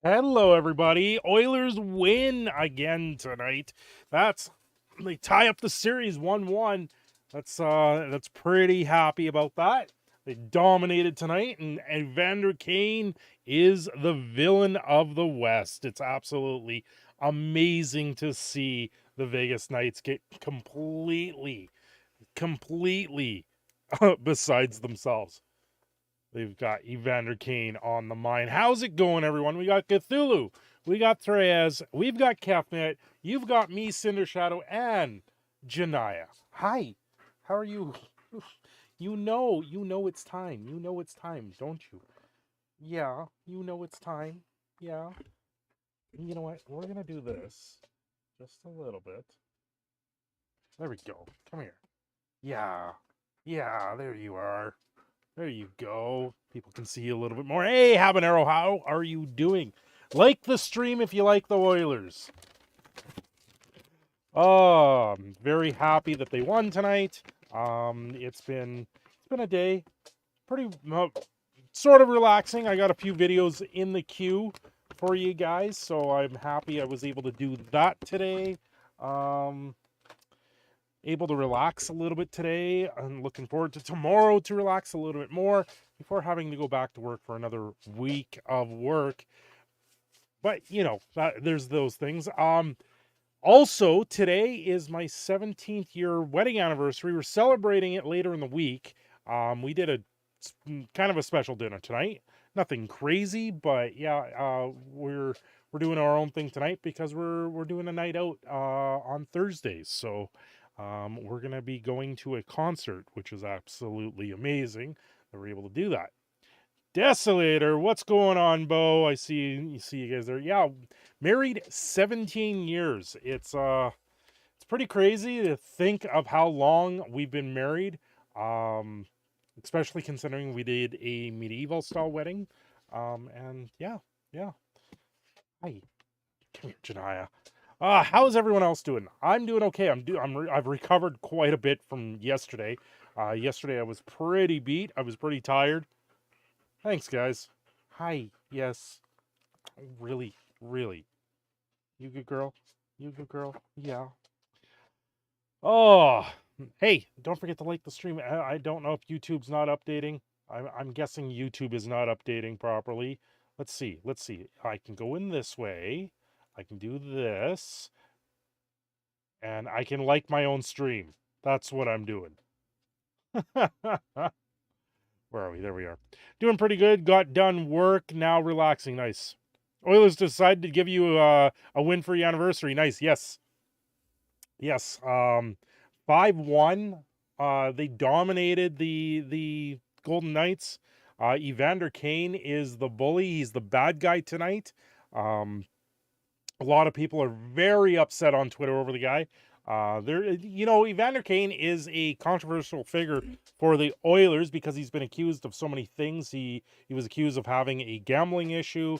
Hello, everybody. Oilers win again tonight. They tie up the series 1-1. That's pretty happy about that. They dominated tonight, and Evander Kane is the villain of the West. It's absolutely amazing to see the Vegas Knights get completely besides themselves. They've got Evander Kane on the mind. How's it going, everyone? We got Cthulhu. We got Threyes. We've got Kefnet. You've got me, Cindershadow, and Janaya. Hi. How are you? You know it's time. You know it's time, don't you? Yeah, you know it's time. Yeah. You know what? We're going to do this just a little bit. There we go. Come here. Yeah. Yeah, there you are. There you go. People can see you a little bit more. Hey, Habanero, how are you doing? Like the stream if you like the Oilers. Oh, I'm very happy that they won tonight. It's been a day, pretty sort of relaxing. I got a few videos in the queue for you guys, so I'm happy I was able to do that today. Able to relax a little bit today. I'm looking forward to tomorrow to relax a little bit more before having to go back to work for another week of work. But there's those things. Also, today is my 17th year wedding anniversary. We're celebrating it later in the week. We did a kind of a special dinner tonight. Nothing crazy, but yeah, we're doing our own thing tonight because we're doing a night out on Thursdays. So we're going to be going to a concert, which is absolutely amazing that we're able to do that. Desolator, what's going on, Bo? I see you guys there. Yeah, married 17 years. It's pretty crazy to think of how long we've been married. Especially considering we did a medieval style wedding. And yeah. Hi, come here, Janaya. How's everyone else doing? I'm doing okay. I've recovered quite a bit from yesterday. Yesterday I was pretty beat. I was pretty tired. Thanks, guys. Hi. Yes. Really. You good girl? You good girl? Yeah. Oh, hey, don't forget to like the stream. I don't know if YouTube's not updating. I'm guessing YouTube is not updating properly. Let's see. I can go in this way. I can do this. And I can like my own stream. That's what I'm doing. Where are we? There we are. Doing pretty good. Got done work. Now relaxing. Nice. Oilers decided to give you a win for your anniversary. Nice. Yes. 5-1. They dominated the Golden Knights. Evander Kane is the bully. He's the bad guy tonight. A lot of people are very upset on Twitter over the guy. Evander Kane is a controversial figure for the Oilers because he's been accused of so many things. He was accused of having a gambling issue.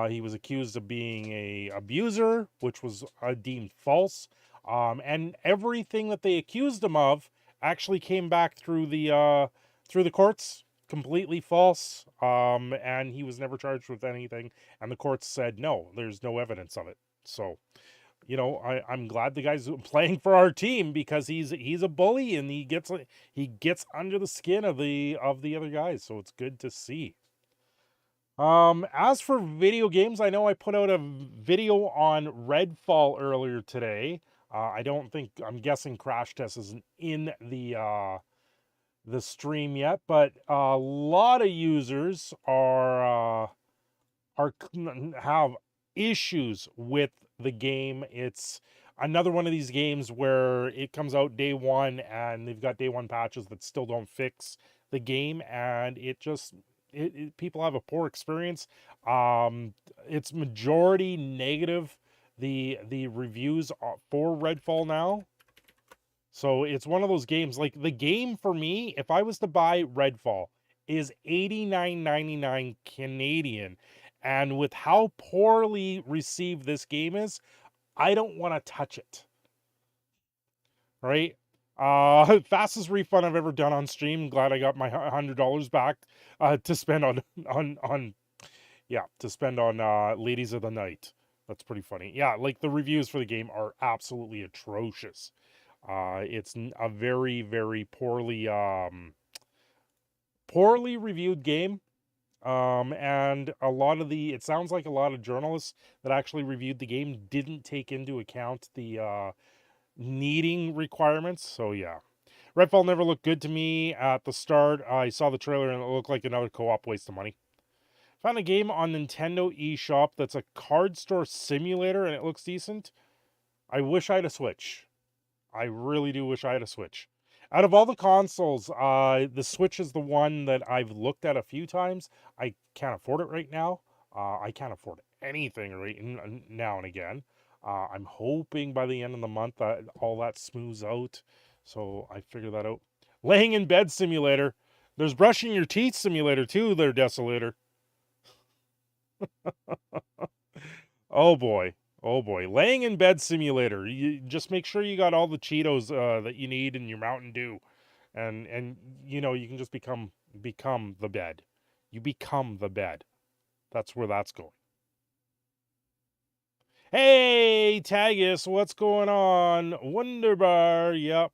He was accused of being a abuser, which was deemed false. And everything that they accused him of actually came back through the courts, completely false. And he was never charged with anything. And the courts said no, there's no evidence of it. So, I'm glad the guy's playing for our team because he's a bully and he gets under the skin of the other guys. So it's good to see. As for video games, I know I put out a video on Redfall earlier today. I'm guessing Crash Test isn't in the stream yet, but a lot of users have issues with the game. It's another one of these games where it comes out day one and they've got day one patches that still don't fix the game, and people have a poor experience. It's majority negative, the reviews for Redfall now. So it's one of those games, like the game for me, if I was to buy Redfall, is $89.99 Canadian. And with how poorly received this game is, I don't want to touch it. Right? Fastest refund I've ever done on stream. Glad I got my $100 back to spend on Yeah, to spend on Ladies of the Night. That's pretty funny. Yeah, like the reviews for the game are absolutely atrocious. It's a very, very poorly reviewed game. And it sounds like a lot of journalists that actually reviewed the game didn't take into account the needing requirements. So yeah, Redfall never looked good to me at the start. I saw the trailer and it looked like another co-op waste of money. Found a game on Nintendo eShop that's a card store simulator and it looks decent. I wish I had a Switch. I really do wish I had a Switch. Out of all the consoles, the Switch is the one that I've looked at a few times. I can't afford it right now. I can't afford anything now and again. I'm hoping by the end of the month that all that smooths out. So I figure that out. Laying in bed simulator. There's brushing your teeth simulator too, there, Desolator. Oh boy. Oh boy. Laying in bed simulator. You just make sure you got all the Cheetos that you need in your Mountain Dew. And you know, you can just become the bed. You become the bed. That's where that's going. Hey, Tagus, what's going on? Wonderbar. Yep.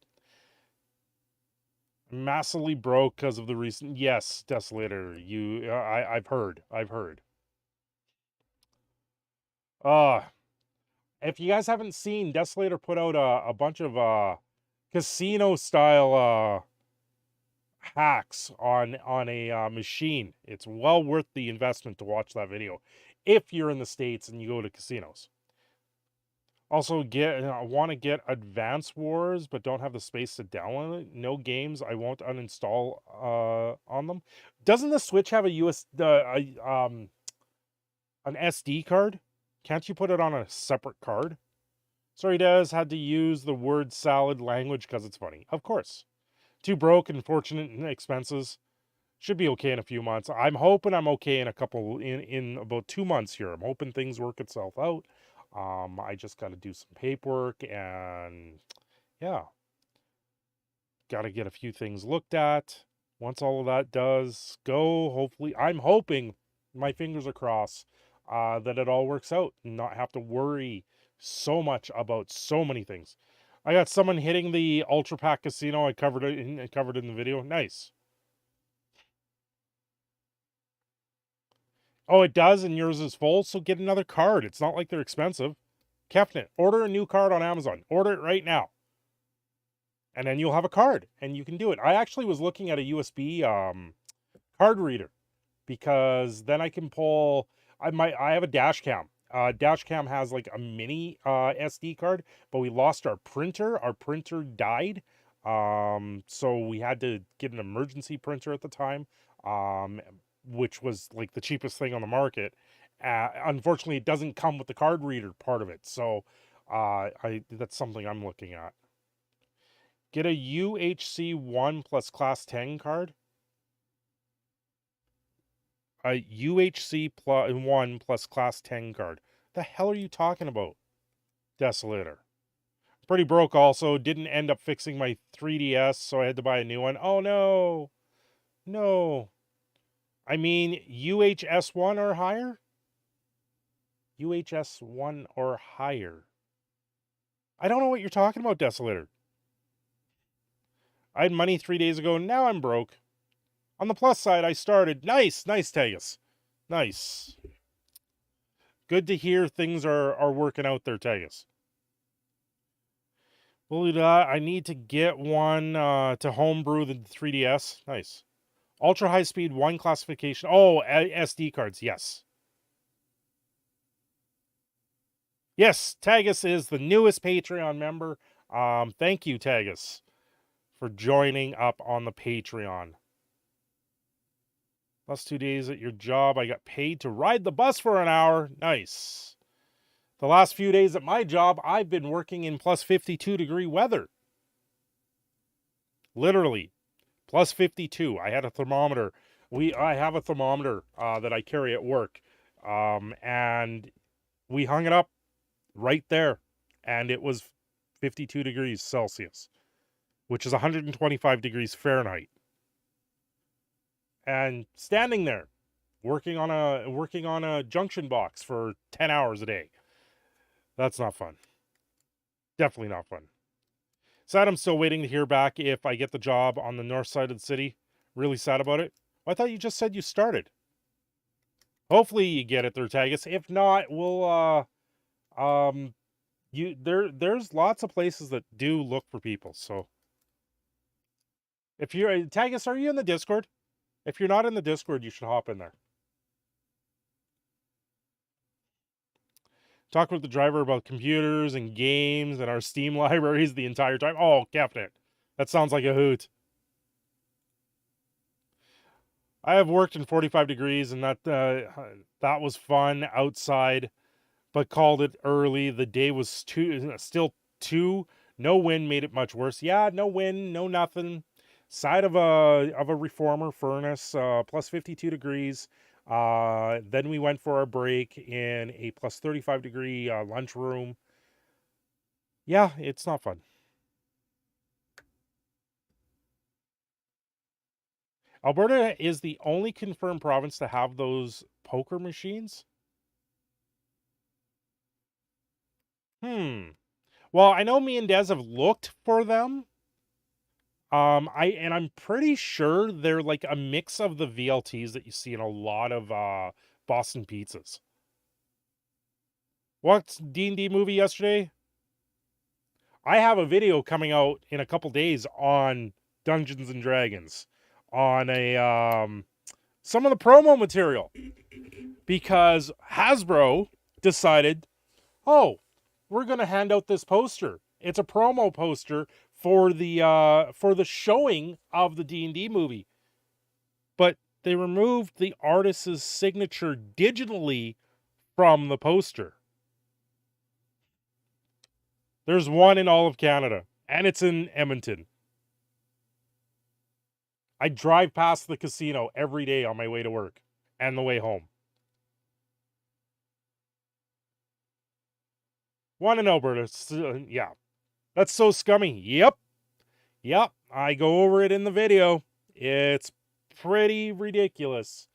Massively broke because of the recent. Yes, Desolator. I've heard. If you guys haven't seen, Desolator put out a bunch of casino style hacks on a machine. It's well worth the investment to watch that video if you're in the States and you go to casinos. Also, want to get Advance Wars, but don't have the space to download it. No games I won't uninstall on them. Doesn't the Switch have an SD card? Can't you put it on a separate card? Sorry, Des, had to use the word salad language because it's funny. Of course. Too broke, unfortunate, and expenses. Should be okay in a few months. I'm hoping I'm okay in in about 2 months here. I'm hoping things work itself out. I just got to do some paperwork and yeah, got to get a few things looked at. Once all of that does go, hopefully, I'm hoping, my fingers are crossed, that it all works out and not have to worry so much about so many things. I got someone hitting the Ultra Pack Casino. I covered it in the video. Nice. Oh, it does, and yours is full, so get another card. It's not like they're expensive. Kefnet, order a new card on Amazon. Order it right now. And then you'll have a card, and you can do it. I actually was looking at a USB card reader, because then I can pull... I have a dash cam. Dash cam has like a mini SD card, but we lost our printer. Our printer died. So we had to get an emergency printer at the time. Which was like the cheapest thing on the market. Unfortunately, it doesn't come with the card reader part of it. So that's something I'm looking at. Get a UHC 1 plus class 10 card. A UHC 1 plus class 10 card. The hell are you talking about, Desolator? Pretty broke also. Didn't end up fixing my 3DS, so I had to buy a new one. Oh no. No. I mean, UHS1 or higher? UHS1 or higher. I don't know what you're talking about, Desolator. I had money 3 days ago, now I'm broke. On the plus side, I started. Nice, Tegas. Nice. Good to hear things are working out there, Tegas. I need to get one to homebrew the 3DS. Nice. Ultra high speed, 1 classification. Oh, SD cards, yes. Yes, Tagus is the newest Patreon member. Thank you, Tagus, for joining up on the Patreon. Last 2 days at your job, I got paid to ride the bus for an hour. Nice. The last few days at my job, I've been working in plus 52 degree weather. Literally, plus 52. I had a thermometer. I have a thermometer that I carry at work. And we hung it up right there. And it was 52 degrees Celsius, which is 125 degrees Fahrenheit. And standing there working on a junction box for 10 hours a day. That's not fun. Definitely not fun. Sad I'm still waiting to hear back if I get the job on the north side of the city. Really sad about it. I thought you just said you started. Hopefully you get it there, Tagus. If not, we'll there's lots of places that do look for people. So if you're Tagus, are you in the Discord? If you're not in the Discord, you should hop in there. Talk with the driver about computers and games and our Steam libraries the entire time. Oh, Captain, that sounds like a hoot. I have worked in 45 degrees, and that was fun outside, but called it early. The day was still too. No wind made it much worse. Yeah, no wind, no nothing. Side of a reformer furnace, plus 52 degrees. Then we went for our break in a plus 35 degree lunchroom. Yeah, it's not fun. Alberta is the only confirmed province to have those poker machines. Well, I know me and Des have looked for them. I'm pretty sure they're like a mix of the VLTs that you see in a lot of Boston pizzas. What's D&D movie yesterday? I have a video coming out in a couple days on Dungeons and Dragons, on a some of the promo material, because Hasbro decided, oh, we're gonna hand out this poster. It's a promo poster for the showing of the D&D movie, but they removed the artist's signature digitally from the poster. There's one in all of Canada, and it's in Edmonton. I drive past the casino every day on my way to work and the way home. One in Alberta. Yeah. That's so scummy. Yep. I go over it in the video. It's pretty ridiculous.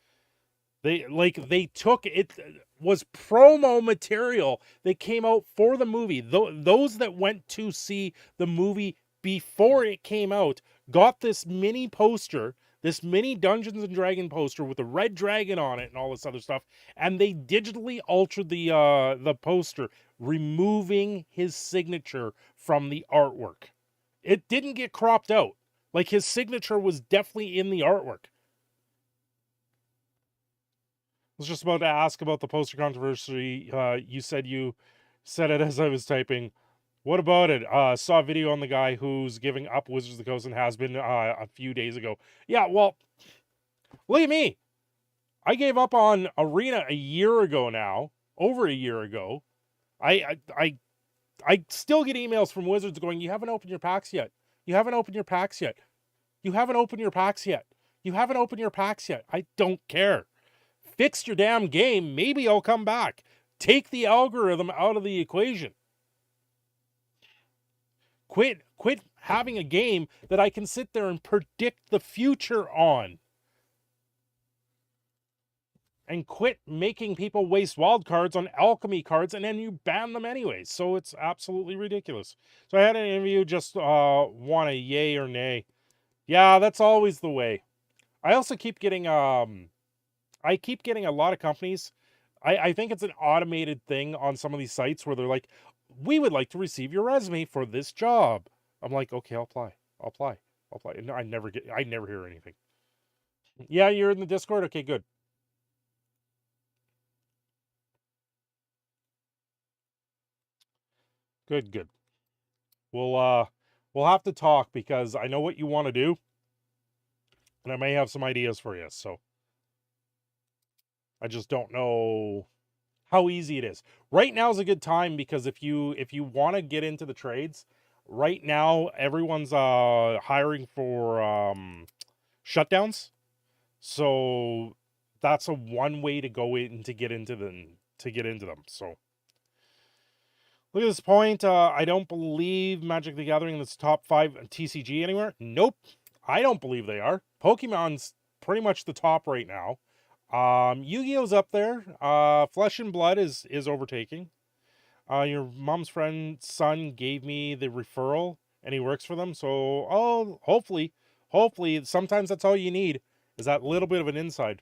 They took it, was promo material that came out for the movie. Those that went to see the movie before it came out got this mini poster, this mini Dungeons and Dragons poster with a red dragon on it and all this other stuff, and they digitally altered the poster, removing his signature from the artwork. It didn't get cropped out. Like, his signature was definitely in the artwork. I was just about to ask about the poster controversy. You said it as I was typing. What about it? Saw a video on the guy who's giving up Wizards of the Coast and has been a few days ago. Yeah, well, look at me. I gave up on Arena a year ago now, over a year ago. I still get emails from Wizards going, you haven't opened your packs yet. You haven't opened your packs yet. You haven't opened your packs yet. You haven't opened your packs yet. I don't care. Fix your damn game. Maybe I'll come back. Take the algorithm out of the equation. Quit having a game that I can sit there and predict the future on. And quit making people waste wild cards on alchemy cards, and then you ban them anyways. So it's absolutely ridiculous. So I had an interview, just want a yay or nay. Yeah, that's always the way. I also keep getting a lot of companies. I think it's an automated thing on some of these sites where they're like, we would like to receive your resume for this job. I'm like, okay, I'll apply. No, I never hear anything. Yeah, you're in the Discord? Okay, good. Good. We'll have to talk, because I know what you want to do, and I may have some ideas for you. So I just don't know how easy it is. Right now is a good time, because if you want to get into the trades, right now everyone's hiring for shutdowns. So that's a one way to go in to get into them. So look at this point. I don't believe Magic the Gathering is top 5 TCG anywhere. Nope. I don't believe they are. Pokemon's pretty much the top right now. Yu-Gi-Oh's up there. Flesh and Blood is overtaking. Your mom's friend's son gave me the referral, and he works for them. So, hopefully, sometimes that's all you need is that little bit of an inside.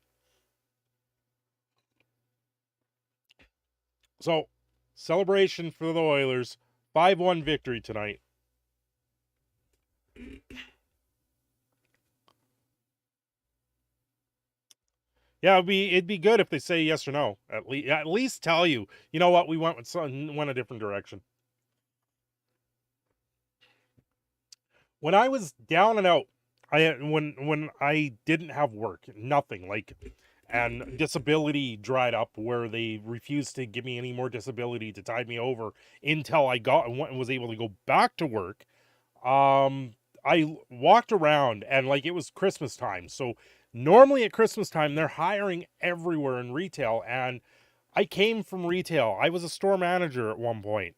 So, celebration for the Oilers, 5-1 victory tonight. Yeah, it'd be good if they say yes or no. At least tell you. You know what? We went a different direction. When I was down and out, when I didn't have work, nothing like, and disability dried up where they refused to give me any more disability to tide me over until I was able to go back to work. I walked around and like it was Christmas time. So normally at Christmas time, they're hiring everywhere in retail. And I came from retail. I was a store manager at one point.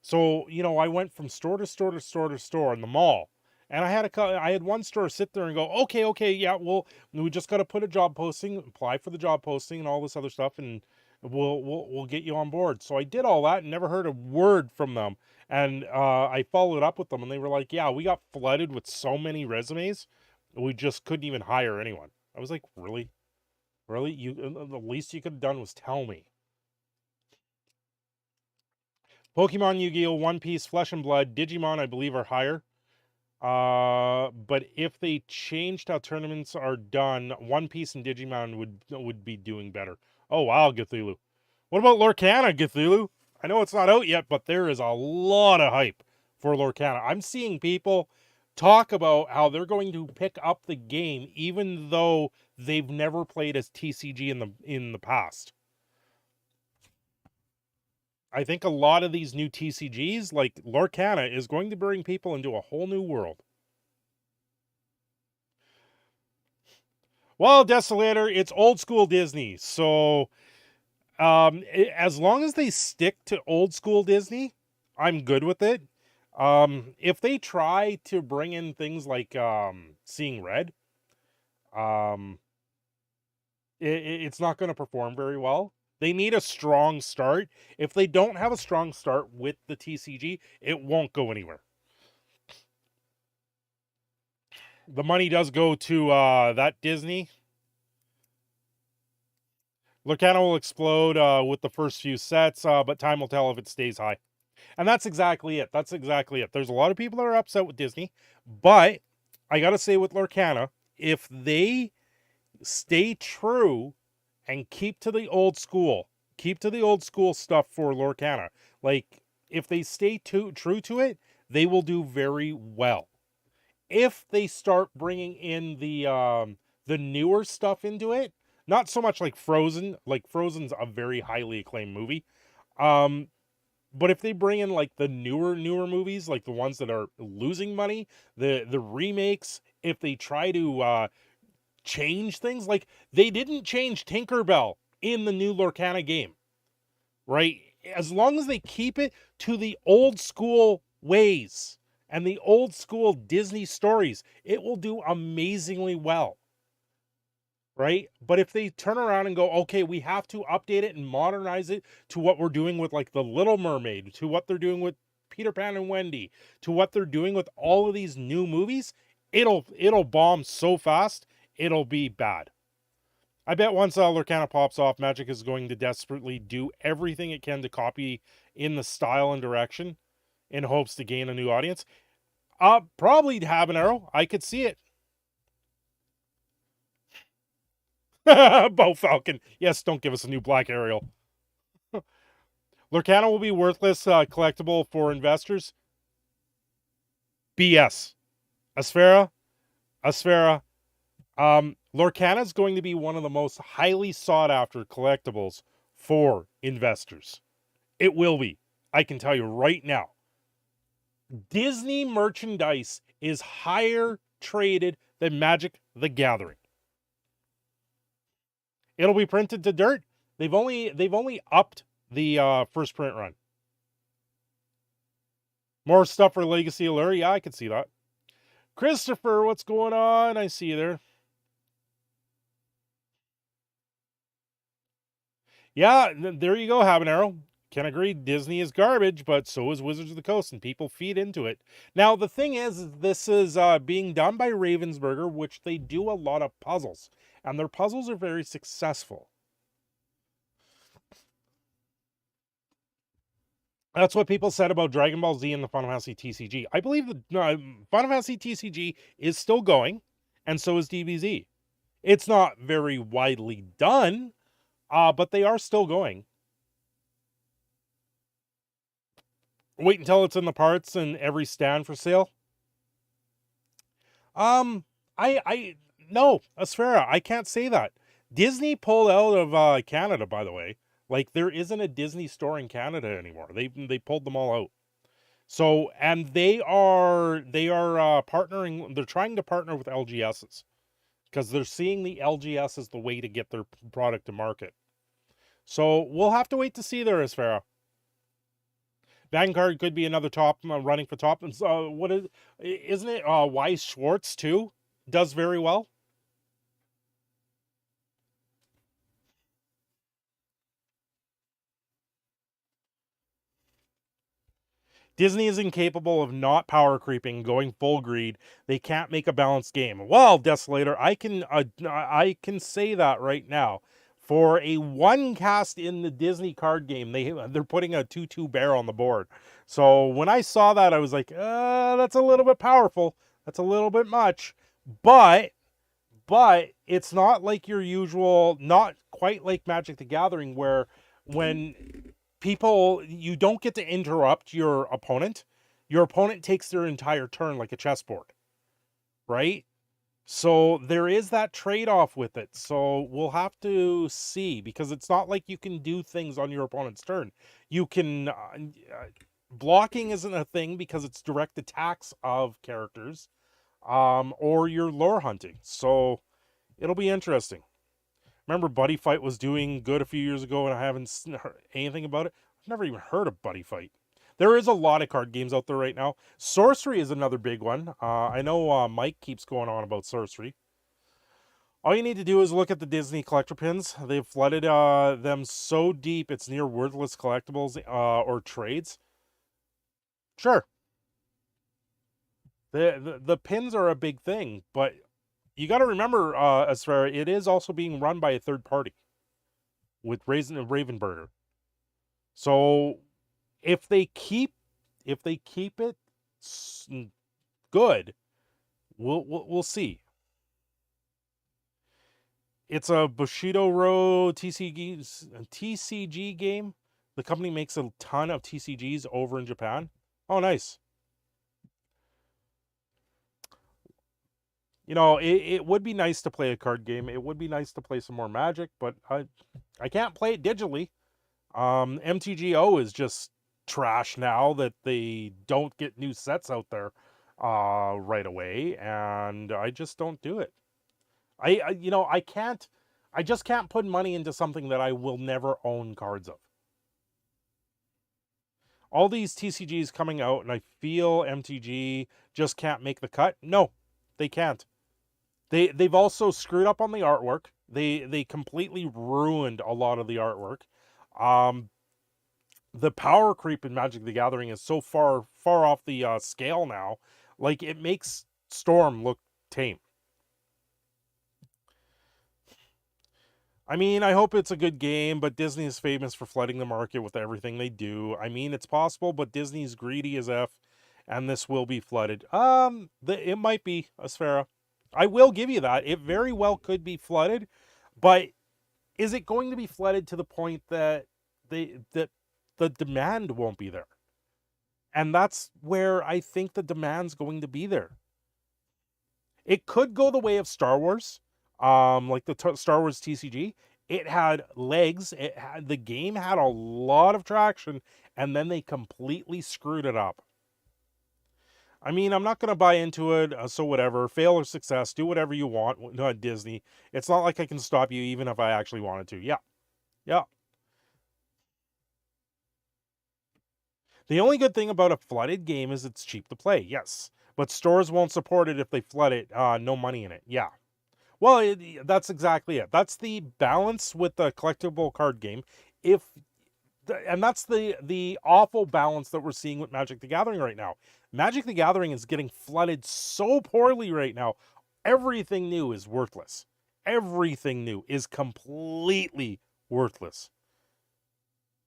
So, I went from store to store to store to store in the mall. And I had one store sit there and go, okay, yeah, well, we just got to put a job posting, apply for the job posting and all this other stuff, and we'll get you on board. So I did all that and never heard a word from them. And I followed up with them, and they were like, yeah, we got flooded with so many resumes, we just couldn't even hire anyone. I was like, really? Really? The least you could have done was tell me. Pokemon, Yu-Gi-Oh, One Piece, Flesh and Blood, Digimon, I believe, are higher. But if they changed how tournaments are done, One Piece and Digimon would be doing better. Oh wow, Cthulhu. What about Lorcana, Cthulhu? I know it's not out yet, but there is a lot of hype for Lorcana. I'm seeing people talk about how they're going to pick up the game even though they've never played as TCG in the past. I think a lot of these new TCGs, like Lorcana, is going to bring people into a whole new world. Well, Desolator, it's old school Disney. So, as long as they stick to old school Disney, I'm good with it. If they try to bring in things like Seeing Red, it's not going to perform very well. They need a strong start. If they don't have a strong start with the TCG, it won't go anywhere. The money does go to that Disney. Lorcana will explode with the first few sets, but time will tell if it stays high. And that's exactly it. There's a lot of people that are upset with Disney, but I got to say with Lorcana, if they stay true and keep to the old school stuff for Lorcana, like if they stay true to it, they will do very well. If they start bringing in the newer stuff into it, not so much like Frozen. Like Frozen's a very highly acclaimed movie. But if they bring in like the newer movies, like the ones that are losing money, the remakes, if they try to change things, like they didn't change Tinkerbell in the new Lorcana game, right? As long as they keep it to the old school ways and the old school Disney stories, it will do amazingly well. Right? But if they turn around and go, okay, we have to update it and modernize it to what we're doing with like The Little Mermaid, to what they're doing with Peter Pan and Wendy, to what they're doing with all of these new movies, it'll bomb so fast, it'll be bad. I bet once Lorcana pops off, Magic is going to desperately do everything it can to copy in the style and direction in hopes to gain a new audience. Probably Habanero. I could see it. Bo Falcon. Yes, don't give us a new Black Ariel. Lorcana will be worthless collectible for investors. BS. Asphera. Lorcana is going to be one of the most highly sought after collectibles for investors. It will be. I can tell you right now. Disney merchandise is higher traded than Magic the Gathering. It'll be printed to dirt. They've only upped the first print run. More stuff for Legacy Allure. Yeah, I can see that. Christopher, what's going on? I see you there. Yeah, there you go, Habanero. Can agree Disney is garbage, but so is Wizards of the Coast, and people feed into it. Now, the thing is this is being done by Ravensburger, which they do a lot of puzzles, and their puzzles are very successful. That's what people said about Dragon Ball Z and the Final Fantasy TCG. I believe the Final Fantasy TCG is still going, and so is DBZ. It's not very widely done, but they are still going. Wait until it's in the parts and every stand for sale. I no, Asphera, I can't say that. Disney pulled out of Canada, by the way. Like, there isn't a Disney store in Canada anymore. They pulled them all out. So, and they are partnering. They're trying to partner with LGSs because they're seeing the LGS as the way to get their product to market. So we'll have to wait to see there, Asphera. Vanguard could be another top running for top. What isn't it? Weiss Schwartz too does very well. Disney is incapable of not power creeping, going full greed. They can't make a balanced game. Well, Desolator, I can say that right now. For a one cast in the Disney card game, they're putting a 2/2 bear on the board. So when I saw that, I was like, that's a little bit powerful. That's a little bit much. But it's not like your usual, not quite like Magic the Gathering, where when you don't get to interrupt your opponent. Your opponent takes their entire turn like a chessboard, right? So there is that trade-off with it. So we'll have to see, because it's not like you can do things on your opponent's turn. You can blocking isn't a thing because it's direct attacks of characters, or you're lure hunting. So it'll be interesting. Remember Buddy Fight was doing good a few years ago, and I haven't heard anything about it. I've never even heard of Buddy Fight. There is a lot of card games out there right now. Sorcery is another big one. I know Mike keeps going on about Sorcery. All you need to do is look at the Disney collector pins. They've flooded them so deep it's near worthless collectibles or trades. Sure. The pins are a big thing, but you got to remember, Asfara, it is also being run by a third party with Ravenburger. So if they keep it good, we'll see. It's a Bushido Road TCG game. The company makes a ton of TCGs over in Japan. Oh, nice. You know, it would be nice to play a card game. It would be nice to play some more Magic, but I can't play it digitally. MTGO is just trash now that they don't get new sets out there right away, and I just don't do it. I just can't put money into something that I will never own cards of. All these TCGs coming out, and I feel MTG just can't make the cut. No, they can't. They've also screwed up on the artwork. They completely ruined a lot of the artwork. The power creep in Magic the Gathering is so far off the scale now. Like, it makes Storm look tame. I mean, I hope it's a good game, but Disney is famous for flooding the market with everything they do. I mean, it's possible, but Disney's greedy as F, and this will be flooded. It might be, Asfera. I will give you that. It very well could be flooded, but is it going to be flooded to the point that the demand won't be there? And that's where I think the demand's going to be there. It could go the way of Star Wars, like the Star Wars TCG. It had legs. The game had a lot of traction, and then they completely screwed it up. I mean, I'm not going to buy into it, so whatever. Fail or success, do whatever you want, not Disney. It's not like I can stop you even if I actually wanted to. Yeah. Yeah. The only good thing about a flooded game is it's cheap to play, yes. But stores won't support it if they flood it. No money in it. Yeah. Well, that's exactly it. That's the balance with the collectible card game. And that's the awful balance that we're seeing with Magic the Gathering right now. Magic the Gathering is getting flooded so poorly right now. Everything new is worthless. Everything new is completely worthless.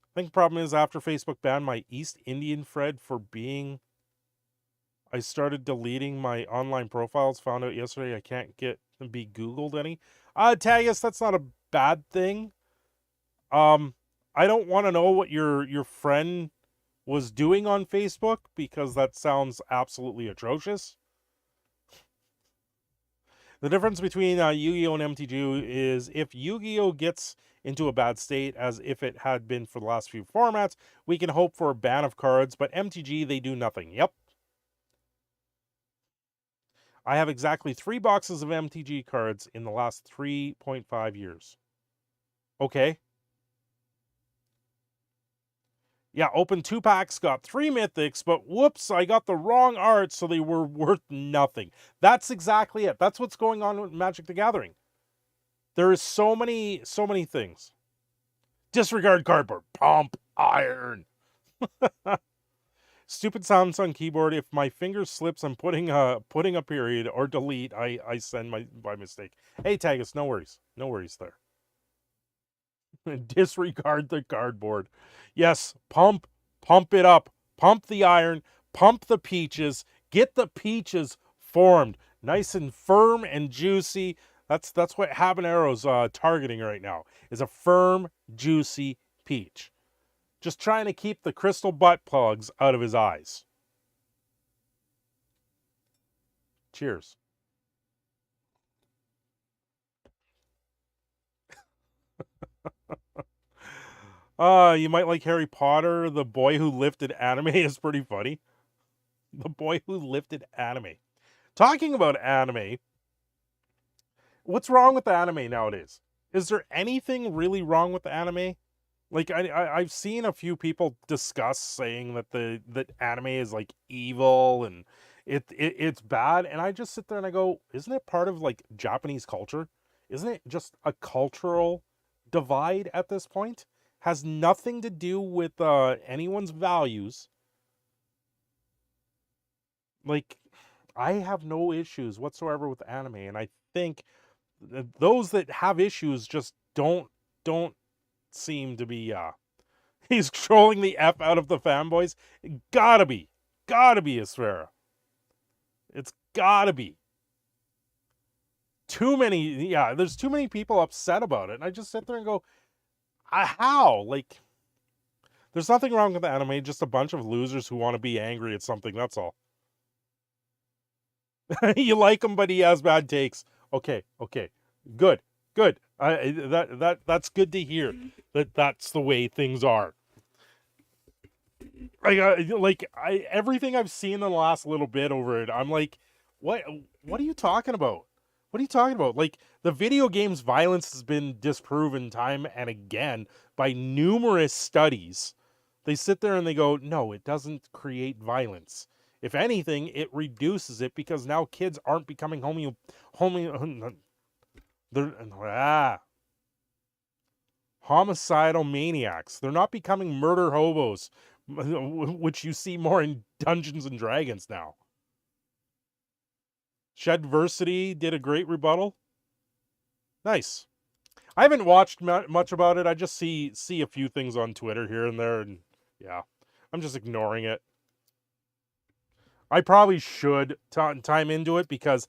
I think the problem is after Facebook banned my East Indian Fred for being... I started deleting my online profiles. Found out yesterday I can't be Googled any. Tagus, that's not a bad thing. I don't want to know what your friend was doing on Facebook because that sounds absolutely atrocious. The difference between Yu-Gi-Oh! And MTG is if Yu-Gi-Oh! Gets into a bad state, as if it had been for the last few formats, we can hope for a ban of cards, but MTG, they do nothing. Yep. I have exactly 3 boxes of MTG cards in the last 3.5 years. Okay. Yeah, opened 2 packs, got 3 mythics, but whoops, I got the wrong art, so they were worth nothing. That's exactly it. That's what's going on with Magic the Gathering. There is so many things. Disregard cardboard. Pump iron. Stupid sounds on keyboard. If my finger slips, I'm putting a period or delete. I send by mistake. Hey, Tagus, no worries. No worries there. Disregard the cardboard. Yes, pump it up. Pump the iron. Pump the peaches. Get the peaches formed. Nice and firm and juicy. That's what Habanero's targeting right now. Is a firm, juicy peach. Just trying to keep the crystal butt plugs out of his eyes. Cheers. You might like Harry Potter. The boy who lifted anime is pretty funny. The boy who lifted anime. Talking about anime, what's wrong with the anime nowadays? Is there anything really wrong with the anime? Like I've seen a few people discuss saying that that anime is like evil and it's bad, and I just sit there and I go, isn't it part of like Japanese culture? Isn't it just a cultural divide at this point? Has nothing to do with anyone's values. Like, I have no issues whatsoever with anime, and I think those that have issues just don't seem to be he's trolling the F out of the fanboys. Gotta be Asfera. It's gotta be. There's too many people upset about it, and I just sit there and go, how? Like, there's nothing wrong with the anime, just a bunch of losers who want to be angry at something, that's all. You like him, but he has bad takes. Okay. Good. That's good to hear. That's the way things are. Everything I've seen in the last little bit over it, I'm like, what are you talking about? What are you talking about? Like, the video game's violence has been disproven time and again by numerous studies. They sit there and they go, no, it doesn't create violence. If anything, it reduces it because now kids aren't becoming homicidal maniacs. They're not becoming murder hobos, which you see more in Dungeons and Dragons now. Shedversity did a great rebuttal. Nice. I haven't watched much about it. I just see a few things on Twitter here and there, and yeah, I'm just ignoring it. I probably should time into it because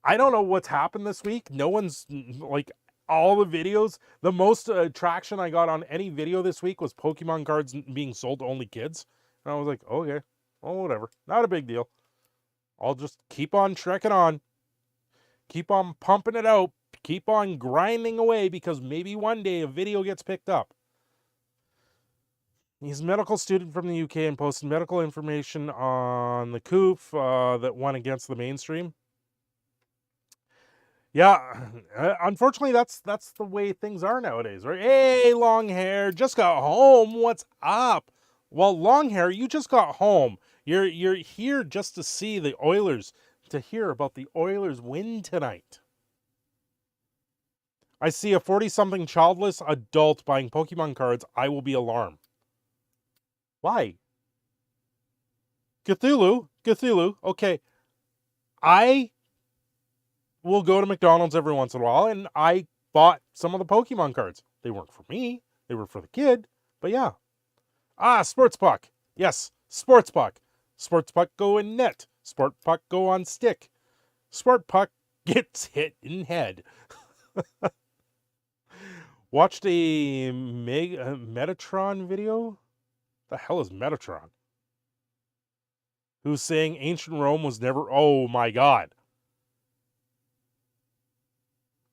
I don't know what's happened this week. No one's, like, all the videos. The most traction I got on any video this week was Pokemon cards being sold to only kids. And I was like, okay, well, whatever. Not a big deal. I'll just keep on trekking on. Keep on pumping it out. Keep on grinding away because maybe one day a video gets picked up. He's a medical student from the UK and posted medical information on the COOF that went against the mainstream. Yeah, unfortunately, that's the way things are nowadays, right? Hey, long hair, just got home. What's up? Well, long hair, you just got home. You're here just to see the Oilers, to hear about the Oilers win tonight. I see a 40-something childless adult buying Pokemon cards, I will be alarmed. Why? Cthulhu, okay. I will go to McDonald's every once in a while, and I bought some of the Pokemon cards. They weren't for me, they were for the kid, but yeah. Sports puck. Yes, sports puck. Sports puck go in net. Sport puck go on stick. Sport puck gets hit in head. Watched a Metatron video? The hell is Metatron? Who's saying ancient Rome was never... Oh my god.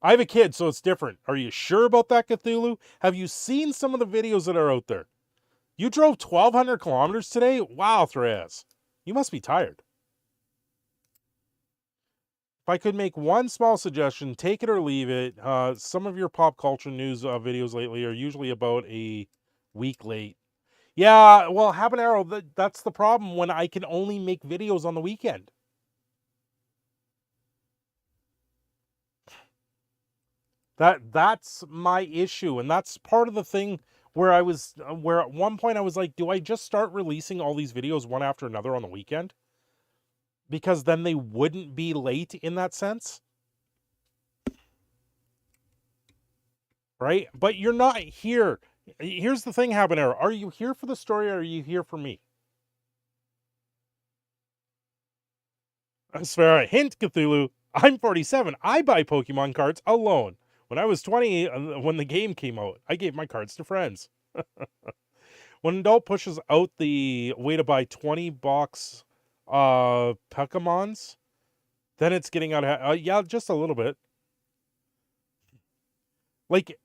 I have a kid, so it's different. Are you sure about that, Cthulhu? Have you seen some of the videos that are out there? You drove 1,200 kilometers today? Wow, Therese. You must be tired. If I could make one small suggestion, take it or leave it. Some of your pop culture news videos lately are usually about a week late. Yeah, well, Habanero, that's the problem when I can only make videos on the weekend. That's my issue, and that's part of the thing where at one point I was like, do I just start releasing all these videos one after another on the weekend? Because then they wouldn't be late in that sense. Right? But you're not here. Here's the thing, Habanero. Are you here for the story or are you here for me? I swear, hint, Cthulhu. I'm 47. I buy Pokemon cards alone. When I was 20, when the game came out, I gave my cards to friends. When an adult pushes out the way to buy 20 box Pokemons, then it's getting out of... yeah, just a little bit. Like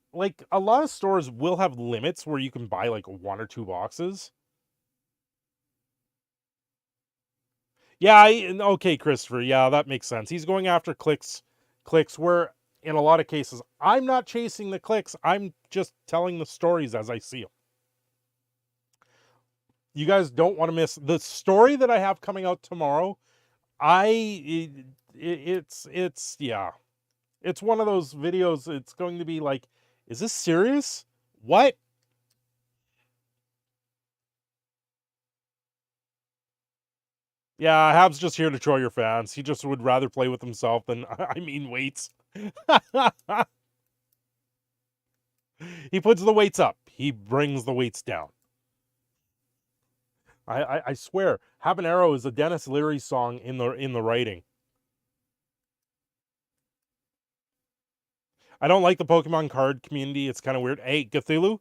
a lot of stores will have limits where you can buy like 1 or 2 boxes. Yeah, okay, Christopher. Yeah, that makes sense. He's going after clicks where in a lot of cases I'm not chasing the clicks. I'm just telling the stories as I see them. You guys don't want to miss the story that I have coming out tomorrow. It's yeah. It's one of those videos. It's going to be like, is this serious? What? Yeah, Hab's just here to troll your fans. He just would rather play with himself than, I mean, weights. He puts the weights up. He brings the weights down. I swear, Habanero is a Dennis Leary song in the writing. I don't like the Pokemon card community. It's kind of weird. Hey, Cthulhu,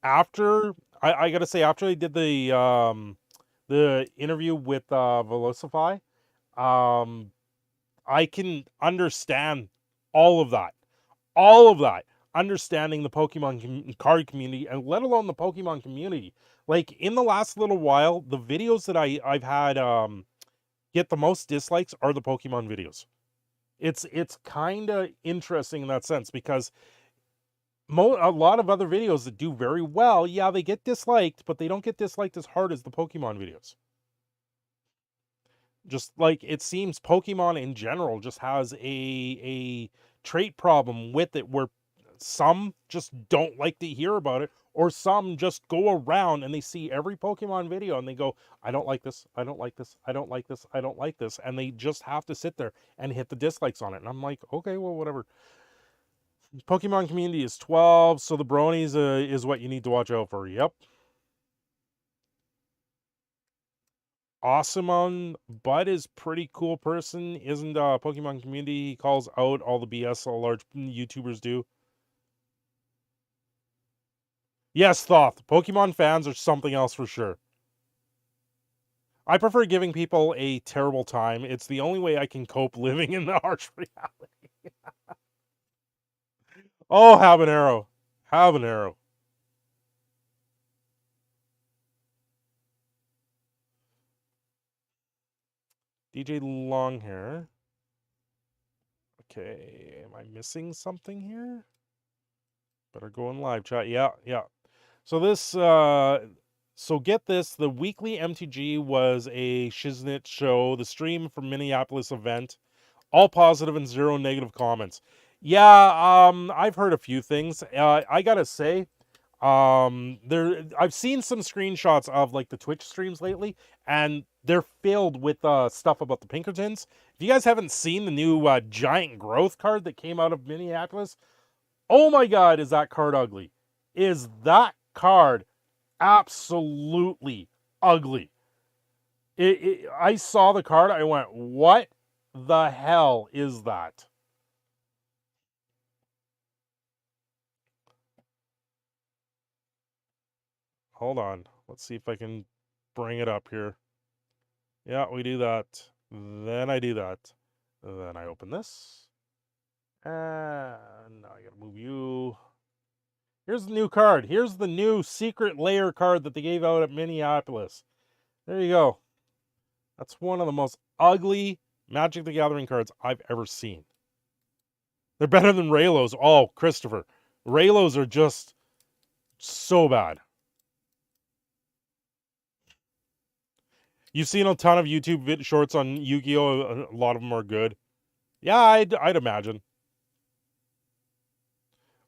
after I gotta say, after I did the interview with Velocify, I can understand all of that. Understanding the Pokemon card community, and let alone the Pokemon community. Like, in the last little while, the videos that I've had get the most dislikes are the Pokemon videos. It's kind of interesting in that sense, because a lot of other videos that do very well, yeah, they get disliked, but they don't get disliked as hard as the Pokemon videos. Just like it seems Pokemon in general just has a trait problem with it, where some just don't like to hear about it, or some just go around and they see every Pokemon video and they go, I don't like this, I don't like this, I don't like this, I don't like this, and they just have to sit there and hit the dislikes on it. And I'm like, okay, well, whatever. Pokemon community is 12, so the bronies is what you need to watch out for. Yep. Awesome Bud is pretty cool person. Isn't Pokemon community? He calls out all the BS all large YouTubers do. Yes, Thoth. Pokemon fans are something else for sure. I prefer giving people a terrible time. It's the only way I can cope living in the harsh reality. Oh, Habanero. Habanero. DJ Longhair. Okay, am I missing something here? Better go in live chat. Yeah. So this, so get this, the weekly MTG was a shiznit show, the stream from Minneapolis event, all positive and 0 negative comments. Yeah, I've heard a few things. I gotta say, I've seen some screenshots of like the Twitch streams lately, and they're filled with stuff about the Pinkertons. If you guys haven't seen the new giant growth card that came out of Minneapolis, oh my God, is that card ugly? Is that card absolutely ugly? I saw the card, I went, what the hell is that? Hold on. Let's see if I can bring it up here. Yeah, we do that. Then I do that. Then I open this. And now I gotta move you. Here's the new card. Here's the new secret layer card that they gave out at Minneapolis. There you go. That's one of the most ugly Magic the Gathering cards I've ever seen. They're better than Raylos. Oh, Christopher. Raylos are just so bad. You've seen a ton of YouTube shorts on Yu-Gi-Oh! A lot of them are good. Yeah, I'd imagine.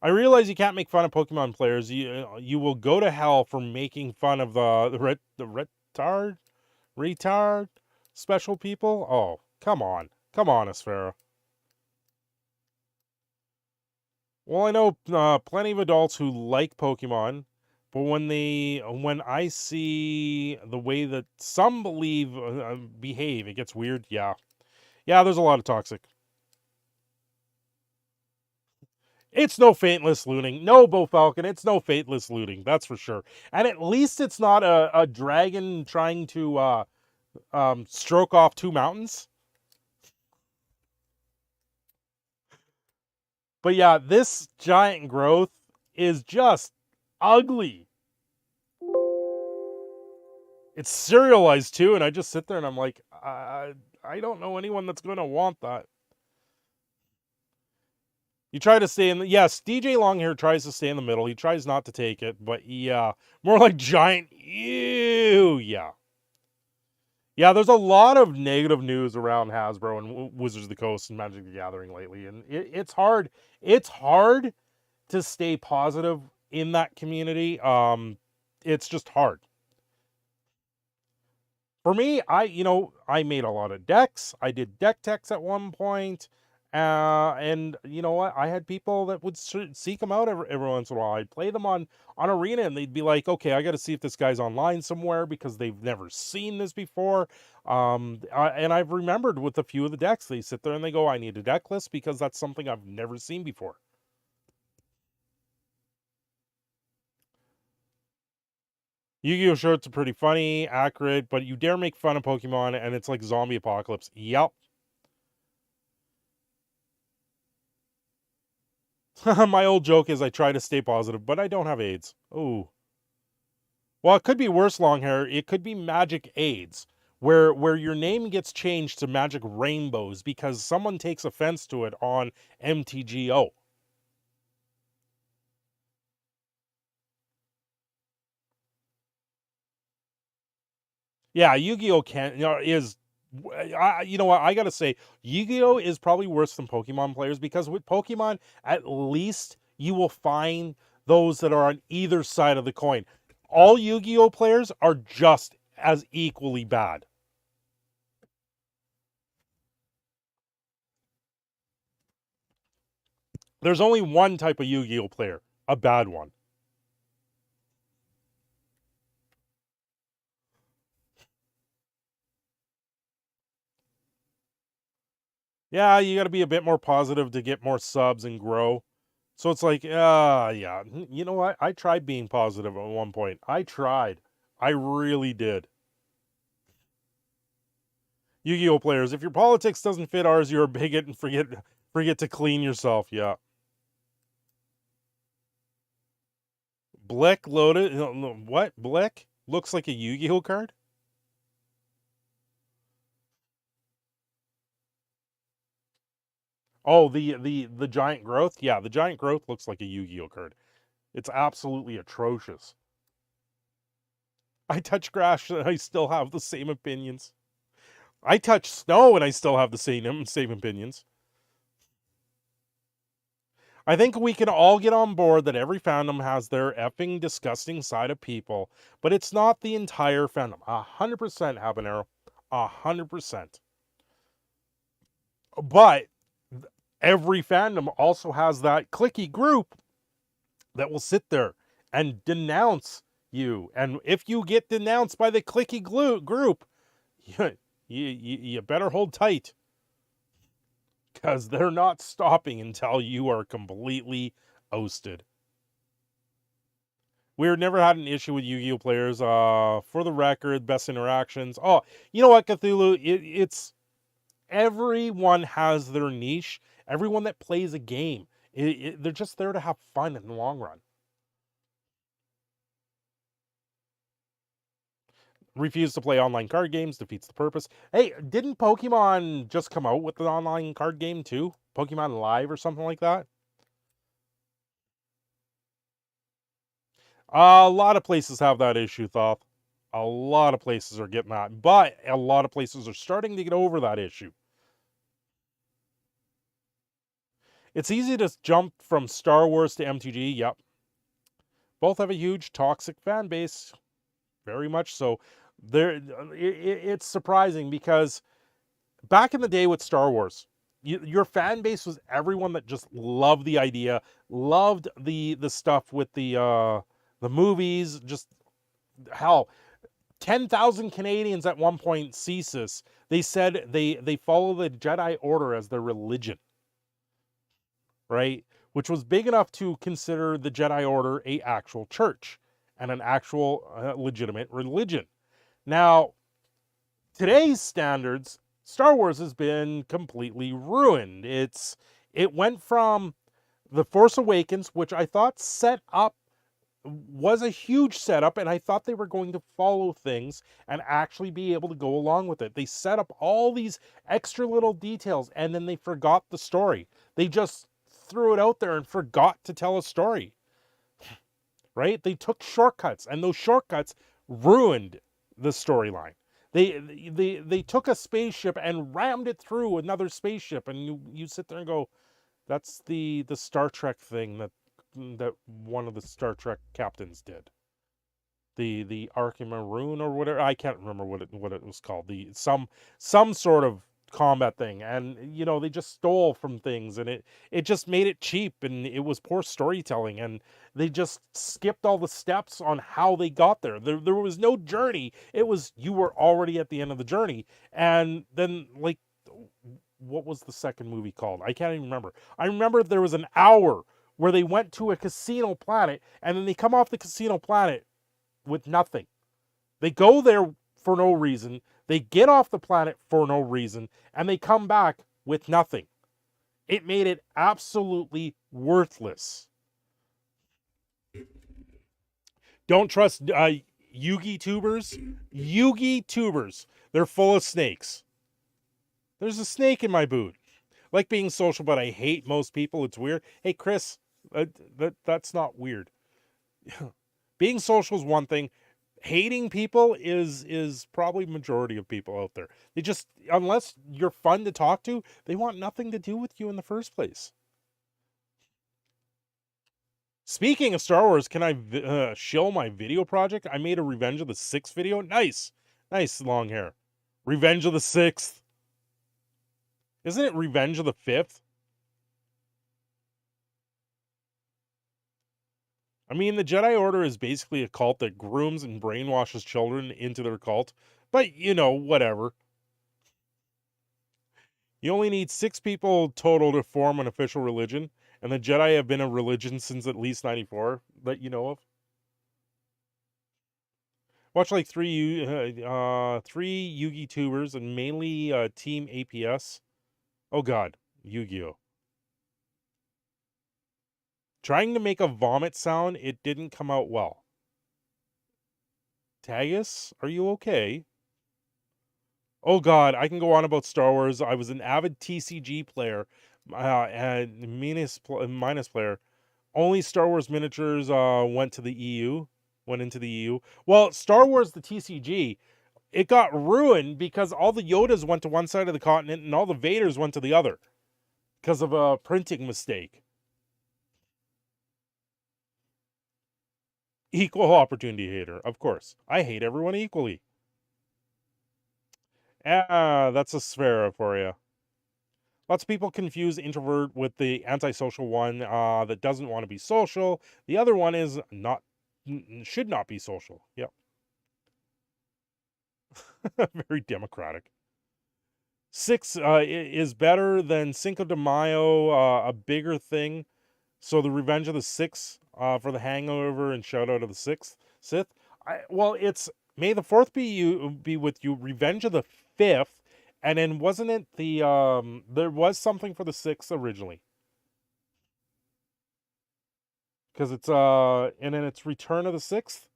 I realize you can't make fun of Pokemon players. You will go to hell for making fun of the retard special people. Oh, come on, Asphera. Well, I know plenty of adults who like Pokemon, but when I see the way that some believe behave, it gets weird. Yeah, there's a lot of toxic. It's no faithless looting. No, Bo Falcon, it's no faithless looting. That's for sure. And at least it's not a dragon trying to stroke off two mountains. But yeah, this giant growth is just ugly. It's serialized too, and I just sit there and I'm like, I don't know anyone that's going to want that. You try to stay in the... Yes, DJ Longhair tries to stay in the middle. He tries not to take it, but yeah. More like giant... Ew, yeah. Yeah, there's a lot of negative news around Hasbro and Wizards of the Coast and Magic the Gathering lately, and it's hard. It's hard to stay positive in that community. It's just hard. For me, I made a lot of decks. I did deck techs at one point. And you know what? I had people that would seek them out every once in a while. I'd play them on Arena, and they'd be like, "Okay, I got to see if this guy's online somewhere because they've never seen this before." And I've remembered with a few of the decks, they sit there and they go, "I need a deck list because that's something I've never seen before." Yu-Gi-Oh! Shorts are pretty funny, accurate, but you dare make fun of Pokemon, and it's like zombie apocalypse. Yep. My old joke is I try to stay positive, but I don't have AIDS. Oh. Well, it could be worse, Longhair. It could be Magic AIDS, where your name gets changed to Magic Rainbows because someone takes offense to it on MTGO. Yeah, Yu-Gi-Oh! Is... you know what? I gotta say, Yu-Gi-Oh! Is probably worse than Pokemon players because with Pokemon, at least you will find those that are on either side of the coin. All Yu-Gi-Oh! Players are just as equally bad. There's only one type of Yu-Gi-Oh! Player, a bad one. Yeah, you got to be a bit more positive to get more subs and grow. So it's like, yeah. You know what? I tried being positive at one point. I tried. I really did. Yu-Gi-Oh! Players, if your politics doesn't fit ours, you're a bigot and forget to clean yourself. Yeah. Blick loaded. What? Blick? Looks like a Yu-Gi-Oh! Card? Oh, the giant growth? Yeah, the giant growth looks like a Yu-Gi-Oh! Card. It's absolutely atrocious. I touch grass and I still have the same opinions. I touch snow and I still have the same opinions. I think we can all get on board that every fandom has their effing disgusting side of people, but it's not the entire fandom. 100% habanero. 100%. But every fandom also has that cliquey group that will sit there and denounce you. And if you get denounced by the cliquey group, you better hold tight, because they're not stopping until you are completely ousted. We've never had an issue with Yu-Gi-Oh players. For the record, best interactions. Oh, you know what, Cthulhu? It's everyone has their niche. Everyone that plays a game, they're just there to have fun in the long run. Refuse to play online card games, defeats the purpose. Hey, didn't Pokemon just come out with the online card game too? Pokemon Live or something like that? A lot of places have that issue, Thoth. A lot of places are getting that, but a lot of places are starting to get over that issue. It's easy to jump from Star Wars to MTG, yep. Both have a huge toxic fan base, very much so. It's surprising because back in the day with Star Wars, your fan base was everyone that just loved the idea, loved the stuff with the movies. Just hell, 10,000 Canadians at one point, CSIS, they said they follow the Jedi Order as their religion, right? Which was big enough to consider the Jedi Order a actual church and an actual legitimate religion. Now, today's standards, Star Wars has been completely ruined. It went from The Force Awakens, which I thought was a huge setup, and I thought they were going to follow things and actually be able to go along with it. They set up all these extra little details, and then they forgot the story. They just threw it out there and forgot to tell a story, right? They took shortcuts, and those shortcuts ruined the storyline. They took a spaceship and rammed it through another spaceship, and you sit there and go, that's the Star Trek thing that one of the Star Trek captains did. The Ark Maroon or whatever, I can't remember what it was called. Some sort of combat thing, and they just stole from things, and it just made it cheap, and it was poor storytelling, and they just skipped all the steps on how they got there. There was no journey. It was, you were already at the end of the journey. And then, like, what was the second movie called? I can't even remember. I remember there was an hour where they went to a casino planet, and then they come off the casino planet with nothing. They go there for no reason. They get off the planet for no reason, and they come back with nothing. It made it absolutely worthless. Don't trust Yugi tubers. Yugi tubers. They're full of snakes. There's a snake in my boot. Like being social, but I hate most people. It's weird. Hey, Chris, that's not weird. Being social is one thing. Hating people is probably majority of people out there. They just, unless you're fun to talk to, they want nothing to do with you in the first place. Speaking of Star Wars, can I show my video project? I made a Revenge of the Sixth video. Nice long hair. Revenge of the Sixth. Isn't it Revenge of the Fifth? I mean, the Jedi Order is basically a cult that grooms and brainwashes children into their cult. But, whatever. You only need 6 people total to form an official religion. And the Jedi have been a religion since at least 94 that you know of. Watch like 3 Yugi tubers and mainly Team APS. Oh God, Yu-Gi-Oh! Trying to make a vomit sound, it didn't come out well. Tagus, are you okay? Oh God, I can go on about Star Wars. I was an avid TCG player and minus player. Only Star Wars miniatures went into the EU. Well, Star Wars, the TCG, it got ruined because all the Yodas went to one side of the continent and all the Vaders went to the other because of a printing mistake. Equal opportunity hater, of course. I hate everyone equally. Ah, that's a sphere for you. Lots of people confuse introvert with the antisocial one that doesn't want to be social. The other one is not, should not be social. Yep. Very democratic. 6 is better than Cinco de Mayo, a bigger thing. So the Revenge of the Sixth for the Hangover and shout out of the Sith. Well, it's May the 4th be with you. Revenge of the 5th, and then wasn't it the there was something for the 6th originally? Because it's and then it's Return of the 6th.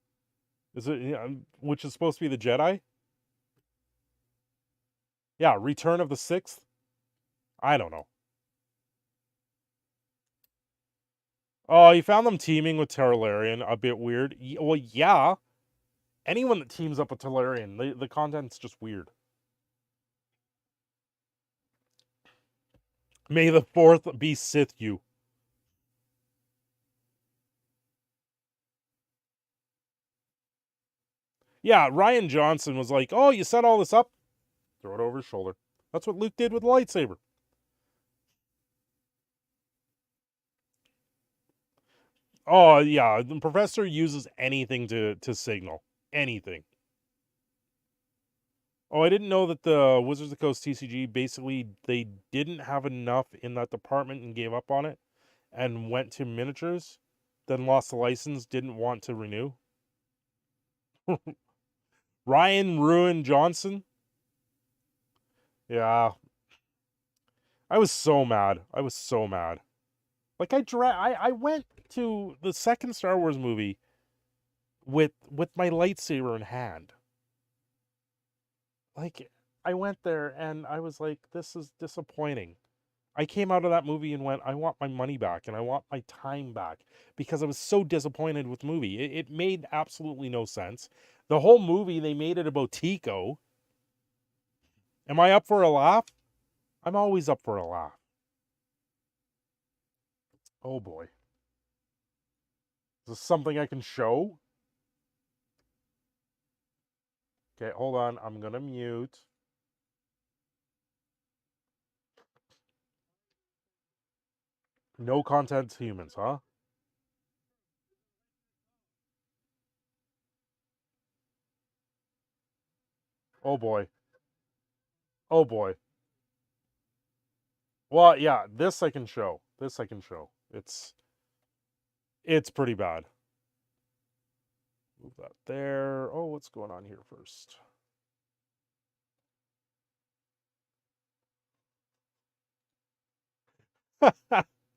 Is it which is supposed to be the Jedi? Yeah, Return of the 6th. I don't know. Oh, you found them teaming with Terrarian. A bit weird. Well, yeah. Anyone that teams up with Terrarian, the content's just weird. May the 4th be Sith you. Yeah, Ryan Johnson was like, oh, you set all this up? Throw it over his shoulder. That's what Luke did with the lightsaber. Oh, yeah, the professor uses anything to signal. Anything. Oh, I didn't know that the Wizards of the Coast TCG, basically, they didn't have enough in that department and gave up on it and went to miniatures, then lost the license, didn't want to renew. Ryan Ruin Johnson? Yeah. I was so mad. I was so mad. Like, I went to the second Star Wars movie with my lightsaber in hand. Like, I went there and I was like, this is disappointing. I came out of that movie and went, I want my money back and I want my time back because I was so disappointed with the movie. It made absolutely no sense. The whole movie, they made it about Tico. Am I up for a laugh? I'm always up for a laugh. Oh boy. Is this something I can show? Okay, hold on. I'm going to mute. No content to humans, huh? Oh boy. Oh boy. Well, yeah, this I can show. This I can show. It's pretty bad. Move that there. Oh, what's going on here first?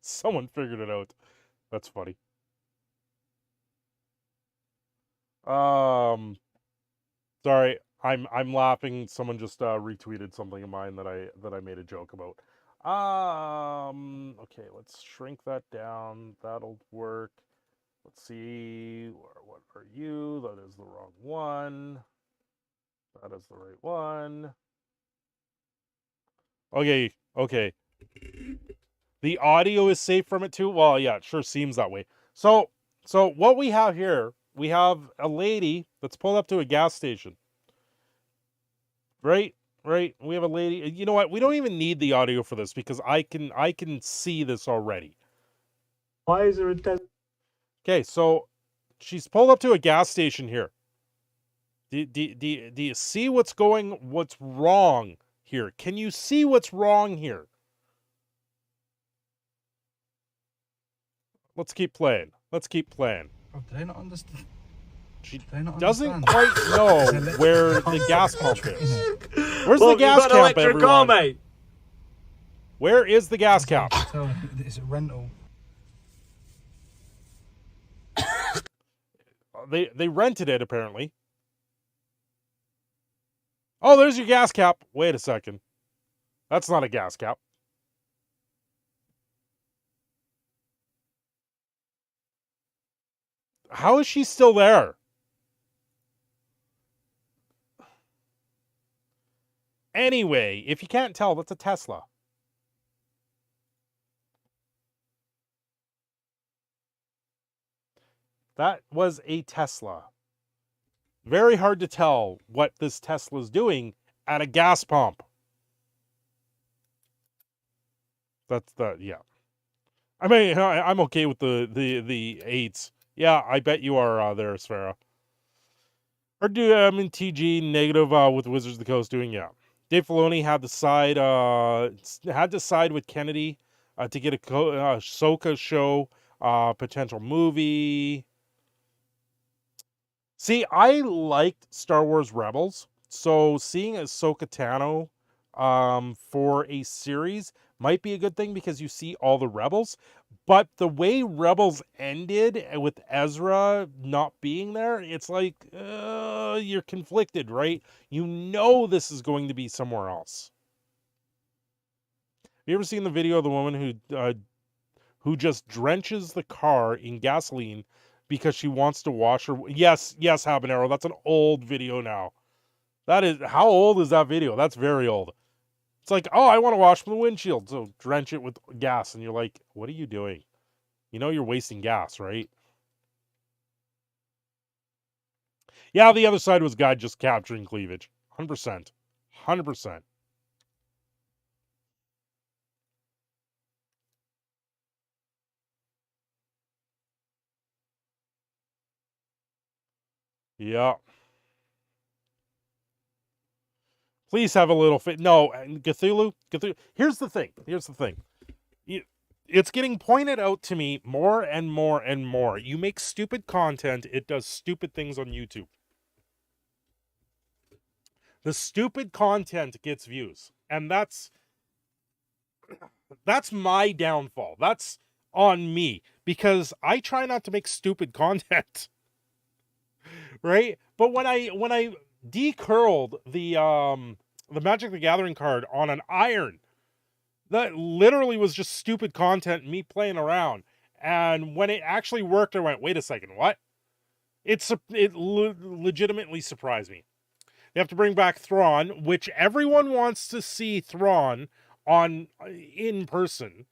Someone figured it out. That's funny. Sorry, I'm laughing. Someone just retweeted something of mine that I made a joke about. Okay, let's shrink that down. That'll work. Let's see. What are you? That is the wrong one. That is the right one. Okay, okay. The audio is safe from it too? Well, yeah, it sure seems that way. So what we have here, we have a lady that's pulled up to a gas station. Right? Right? We have a lady. You know what? We don't even need the audio for this because I can see this already. Why is there a desert? Okay, so she's pulled up to a gas station here. Do you see what's wrong here? Can you see what's wrong here? Let's keep playing. Let's keep playing. Oh, did I not understand? She doesn't quite know where the gas pump is. Where's Well, the gas you've got an cap, electric everyone? car, mate. Where is the gas cap? It's a rental. They rented it, apparently. Oh, there's your gas cap. Wait a second. That's not a gas cap. How is she still there? Anyway, if you can't tell, that's a Tesla. That was a Tesla. Very hard to tell what this Tesla's doing at a gas pump. That's the, yeah. I mean, I'm okay with the 8s. Yeah, I bet you are there, Sphera. Or do I'm in TG negative with Wizards of the Coast doing, yeah. Dave Filoni had to side with Kennedy to get a Ahsoka show potential movie. See, I liked Star Wars Rebels, so seeing Ahsoka Tano for a series might be a good thing because you see all the Rebels. But the way Rebels ended with Ezra not being there, it's like you're conflicted, right? You know this is going to be somewhere else. Have you ever seen the video of the woman who just drenches the car in gasoline because she wants to wash her? Yes, Habanero. That's an old video now. That is, how old is that video? That's very old. It's like, oh, I want to wash the windshield, so drench it with gas. And you're like, what are you doing? You know you're wasting gas, right? Yeah, the other side was guy just capturing cleavage. 100%. 100%. Yeah. Please have a little fit. No, Cthulhu. Here's the thing. It's getting pointed out to me more and more and more. You make stupid content, it does stupid things on YouTube. The stupid content gets views. And that's my downfall. That's on me. Because I try not to make stupid content. Right? But when I decurled the Magic the Gathering card on an iron, that literally was just stupid content, me playing around. And when it actually worked, I went, wait a second, what? It legitimately surprised me. They have to bring back Thrawn, which everyone wants to see Thrawn in person.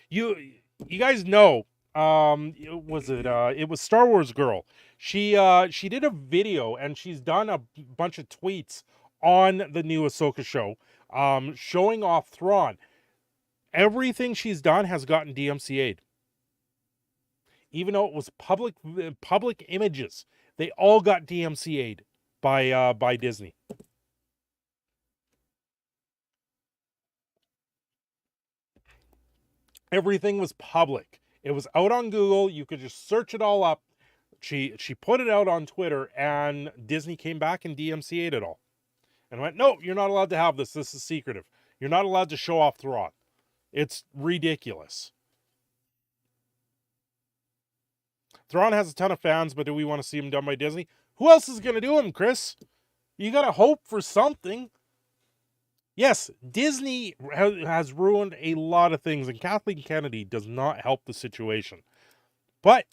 You guys know, it was Star Wars Girl. She did a video and she's done a bunch of tweets on the new Ahsoka show, showing off Thrawn. Everything she's done has gotten DMCA'd. Even though it was public images, they all got DMCA'd by Disney. Everything was public. It was out on Google. You could just search it all up. She put it out on Twitter, and Disney came back and DMCA'd it all. And went, no, you're not allowed to have this. This is secretive. You're not allowed to show off Thrawn. It's ridiculous. Thrawn has a ton of fans, but do we want to see him done by Disney? Who else is going to do him, Chris? You got to hope for something. Yes, Disney has ruined a lot of things, and Kathleen Kennedy does not help the situation. But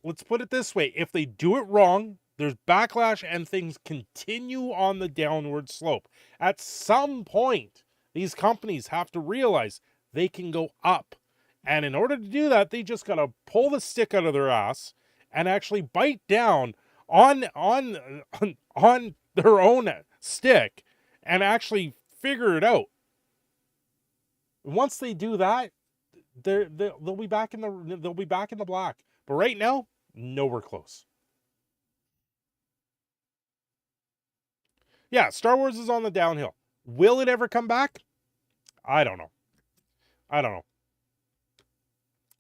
let's put it this way. If they do it wrong, there's backlash and things continue on the downward slope. At some point, these companies have to realize they can go up. And in order to do that, they just got to pull the stick out of their ass and actually bite down on their own stick and actually figure it out. Once they do that, they'll be back in the black. But right now, nowhere close. Yeah, Star Wars is on the downhill. Will it ever come back? I don't know.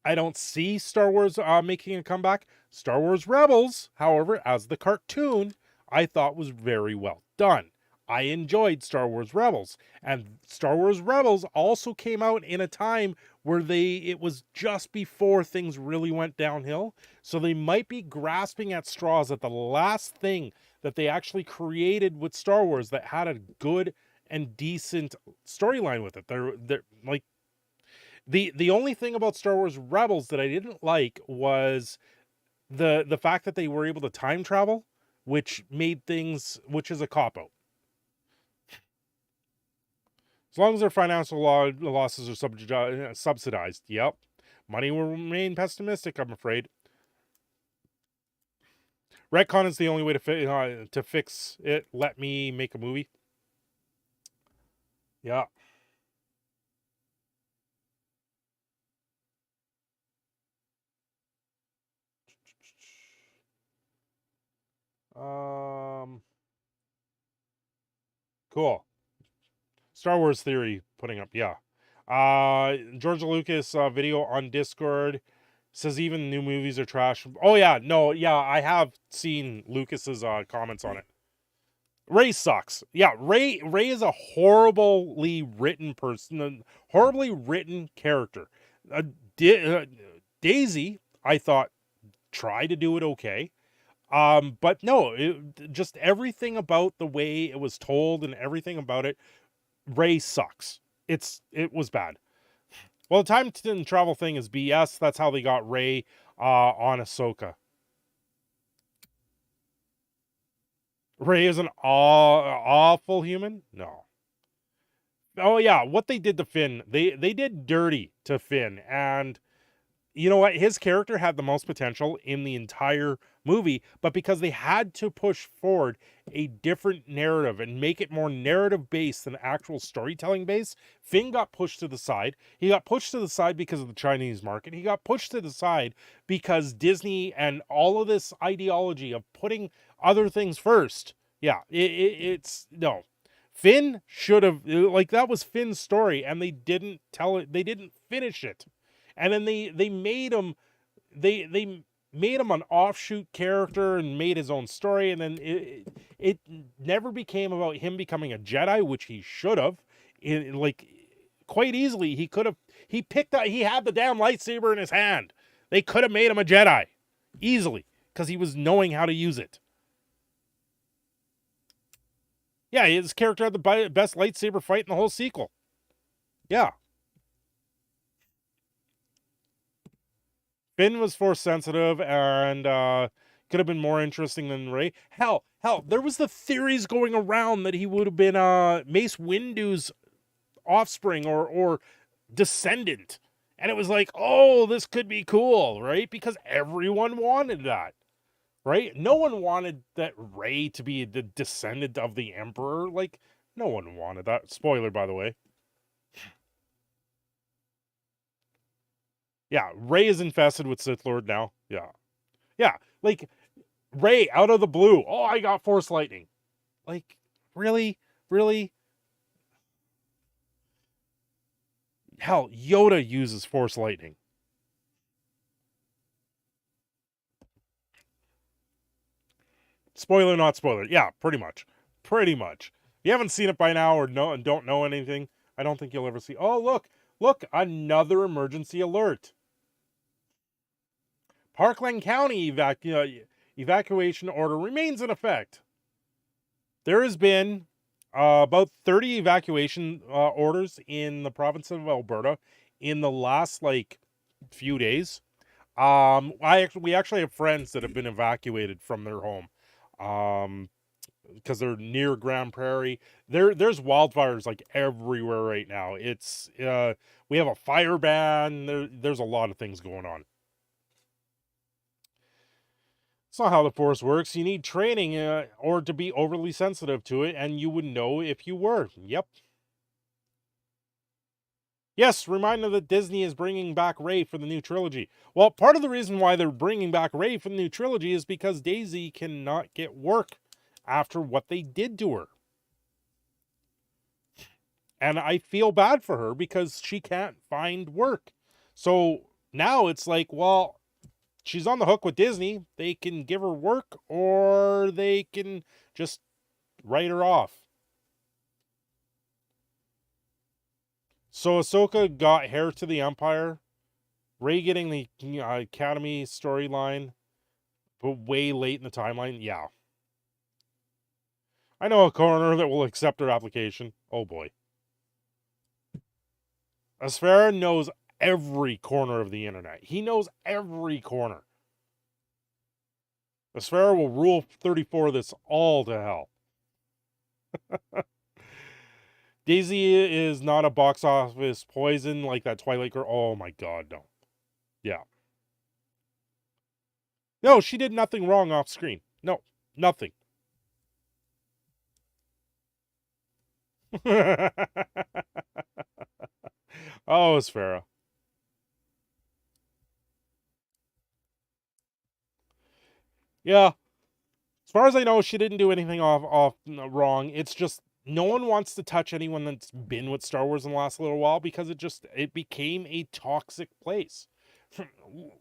I don't see Star Wars making a comeback. Star Wars Rebels, however, as the cartoon, I thought was very well done. I enjoyed Star Wars Rebels. And Star Wars Rebels also came out in a time where it was just before things really went downhill. So they might be grasping at straws at the last thing that they actually created with Star Wars that had a good and decent storyline with it. They're like, the only thing about Star Wars Rebels that I didn't like was the fact that they were able to time travel, which is a cop-out. As long as their financial losses are subsidized, yep. Money will remain pessimistic, I'm afraid. Retcon is the only way to fix it. Let me make a movie. Yeah. Cool. Star Wars Theory putting up, yeah. George Lucas video on Discord says even new movies are trash. Oh yeah, no, yeah, I have seen Lucas's comments on it. Ray sucks. Yeah, Ray is a horribly written person, a horribly written character. Daisy, I thought, tried to do it okay. But no, just everything about the way it was told and everything about it, Ray sucks. It was bad. Well, the time and travel thing is BS. That's how they got Ray on Ahsoka. Ray is an awful human? No. Oh yeah, what they did to Finn, they did dirty to Finn, and you know what? His character had the most potential in the entire movie, but because they had to push forward a different narrative and make it more narrative based than actual storytelling based, Finn got pushed to the side. He got pushed to the side because of the Chinese market. He got pushed to the side because Disney and all of this ideology of putting other things first. Yeah, it's no. Finn should have, like, that was Finn's story, and they didn't tell it. They didn't finish it. And then they made him made him an offshoot character and made his own story, and then it never became about him becoming a Jedi, which he should have. Like, quite easily he could have. He had the damn lightsaber in his hand. They could have made him a Jedi easily because he was knowing how to use it. Yeah, his character had the best lightsaber fight in the whole sequel. Yeah. Finn was force sensitive and could have been more interesting than Rey. Hell, there was the theories going around that he would have been Mace Windu's offspring or descendant. And it was like, oh, this could be cool, right? Because everyone wanted that, right? No one wanted that Rey to be the descendant of the Emperor. Like, no one wanted that. Spoiler, by the way. Yeah, Rey is infested with Sith Lord now. Yeah, like, Rey out of the blue. Oh, I got Force Lightning. Like, really? Hell, Yoda uses Force Lightning. Spoiler, not spoiler. Yeah, pretty much. If you haven't seen it by now or don't know anything, I don't think you'll ever see. Oh, look, another emergency alert. Parkland County evacuation order remains in effect. There has been about 30 evacuation orders in the province of Alberta in the last few days. We actually have friends that have been evacuated from their home because they're near Grand Prairie. There's wildfires everywhere right now. It's we have a fire ban. There's a lot of things going on. It's not how the Force works. You need training or to be overly sensitive to it, and you would know if you were. Yep. Yes, reminder that Disney is bringing back Rey for the new trilogy. Well, part of the reason why they're bringing back Rey for the new trilogy is because Daisy cannot get work after what they did to her. And I feel bad for her because she can't find work. So now it's like, well, she's on the hook with Disney. They can give her work or they can just write her off. So Ahsoka got Heir to the Empire. Rey getting the Academy storyline, but way late in the timeline. Yeah. I know a coroner that will accept her application. Oh boy. Asfara knows every corner of the internet. He knows every corner. Asfara will rule 34 this all to hell. Daisy is not a box office poison like that Twilight girl. Oh my god, no. Yeah. No, she did nothing wrong off screen. No, nothing. Oh, it's Farah. Yeah. As far as I know, she didn't do anything off wrong. It's just no one wants to touch anyone that's been with Star Wars in the last little while because it became a toxic place.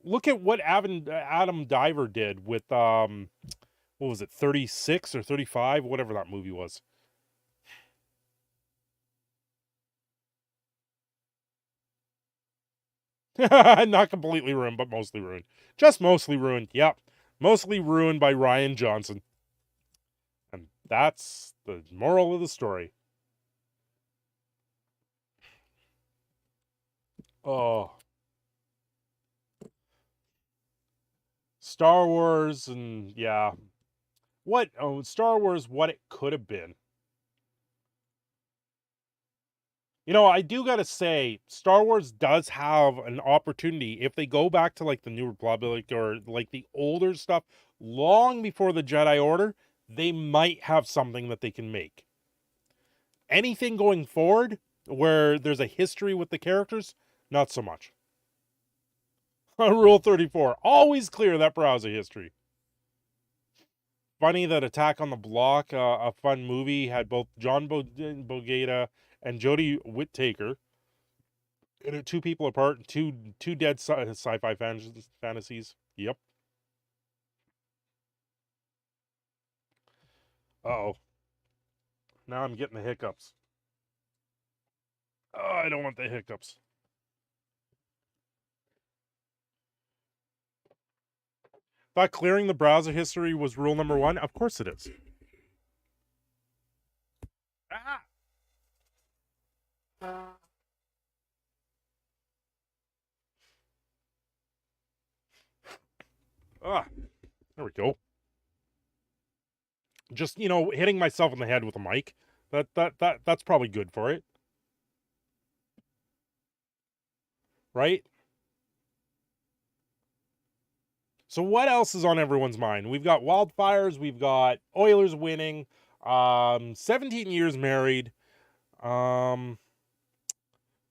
Look at what Adam Diver did with what was it, 36 or 35, whatever that movie was. Not completely ruined, but mostly ruined. Just mostly ruined. Yep. Mostly ruined by Rian Johnson. And that's the moral of the story. Oh. Star Wars and yeah. Star Wars, what it could have been. You know, I do gotta say, Star Wars does have an opportunity if they go back to like the New Republic or like the older stuff long before the Jedi Order, they might have something that they can make. Anything going forward where there's a history with the characters, not so much. Rule 34, always clear that browser history. Funny that Attack on the Block, a fun movie, had both John Boyega and Jodie Whittaker. And 2 people apart, two dead sci-fi fantasies. Yep. Uh-oh. Now I'm getting the hiccups. Oh, I don't want the hiccups. Thought clearing the browser history was rule number 1? Of course it is. Ah! Ah, there we go. Just, hitting myself in the head with a mic. That's probably good for it. Right? So what else is on everyone's mind? We've got wildfires, we've got Oilers winning, 17 years married.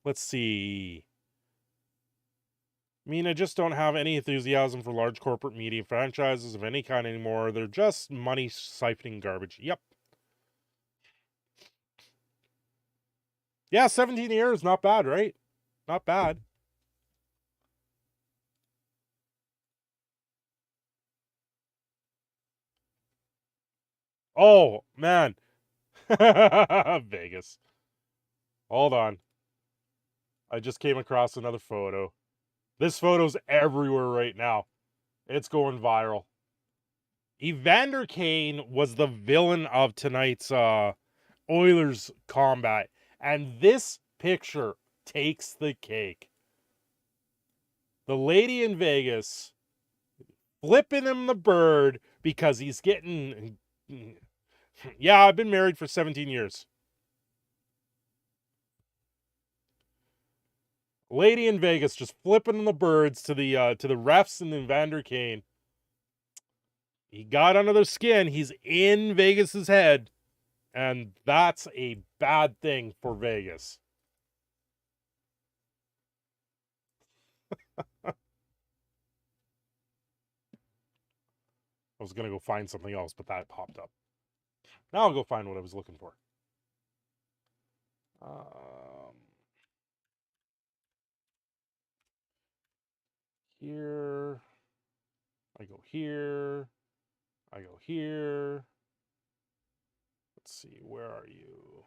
Let's see. I mean, I just don't have any enthusiasm for large corporate media franchises of any kind anymore. They're just money siphoning garbage. Yep. Yeah, 17 years, not bad, right? Not bad. Oh, man. Vegas. Hold on. I just came across another photo. This photo's everywhere right now. It's going viral. Evander Kane was the villain of tonight's Oilers combat. And this picture takes the cake. The lady in Vegas flipping him the bird because he's getting... Yeah, I've been married for 17 years. Lady in Vegas just flipping the birds to the refs and Evander Kane. He got under their skin. He's in Vegas's head. And that's a bad thing for Vegas. I was going to go find something else, but that popped up. Now I'll go find what I was looking for. Here. I go here. I go here. Let's see. Where are you?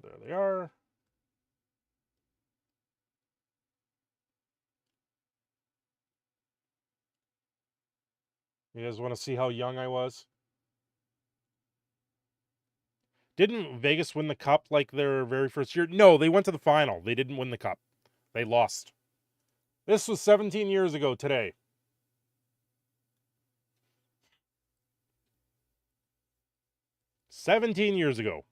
There they are. You guys want to see how young I was? Didn't Vegas win the cup like their very first year? No, they went to the final. They didn't win the cup. They lost. This was 17 years ago today. "17 years ago.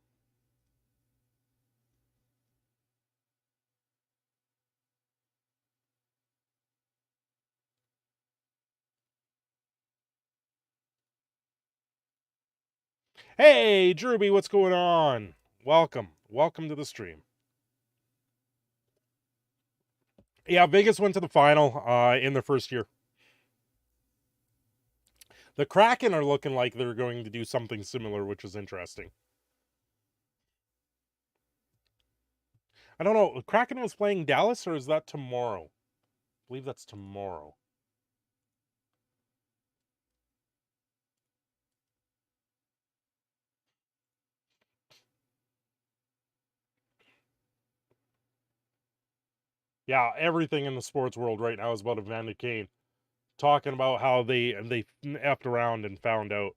Hey, Drewby, what's going on? Welcome. Welcome to the stream. Yeah, Vegas went to the final in their first year. The Kraken are looking like they're going to do something similar, which is interesting. I don't know. Kraken was playing Dallas, or is that tomorrow? I believe that's tomorrow. Yeah, everything in the sports world right now is about Evander Kane. Talking about how they effed around and found out.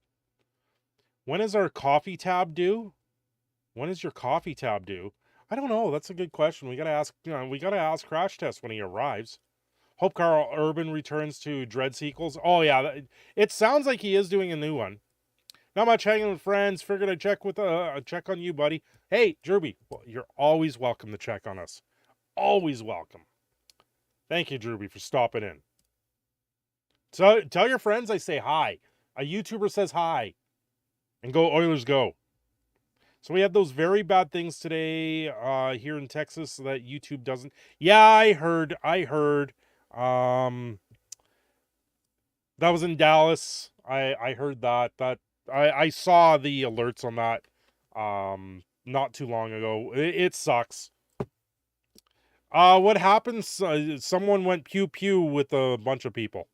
When is our coffee tab due? When is your coffee tab due? I don't know. That's a good question. We gotta ask. We gotta ask Crash Test when he arrives. Hope Carl Urban returns to Dread sequels. Oh yeah, it sounds like he is doing a new one. Not much hanging with friends. Figured I'd check on you, buddy. Hey, Jerby, well, you're always welcome to check on us. Always welcome. Thank you, Jerby, for stopping in. So tell your friends I say hi. A YouTuber says hi. And go Oilers go. So we had those very bad things today here in Texas that YouTube doesn't. Yeah, I heard. That was in Dallas. I heard that. I saw the alerts on that not too long ago. It sucks. What happens? Someone went pew pew with a bunch of people.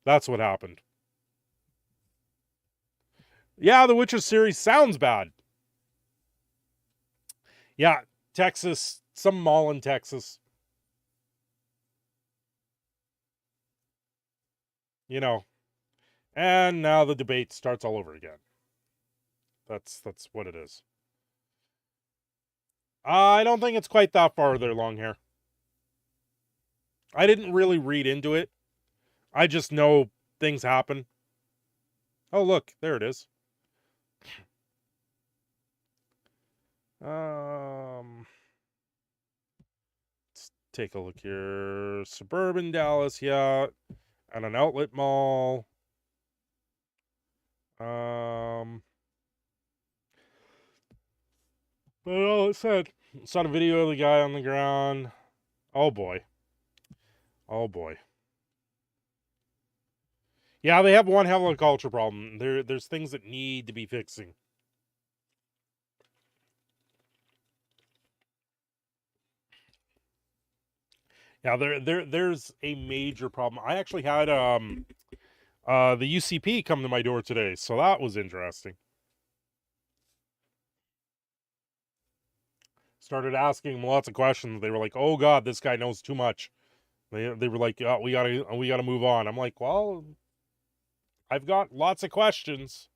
That's what happened. Yeah, the Witcher series sounds bad. Yeah, Texas, some mall in Texas. You know. And now the debate starts all over again. That's what it is. I don't think it's quite that far there, long hair. I didn't really read into it. I just know things happen. Oh, look, there it is. Let's take a look here. Suburban Dallas, yeah. And an outlet mall. But all it said. Saw the video of the guy on the ground. Oh boy. Oh boy. Yeah, they have one hell of a culture problem. There's things that need to be fixing. Yeah, there's a major problem. I actually had the UCP come to my door today, so that was interesting. Started asking them lots of questions. They were like, "Oh God, this guy knows too much." They were like, oh, "We gotta move on." I'm like, "Well, I've got lots of questions."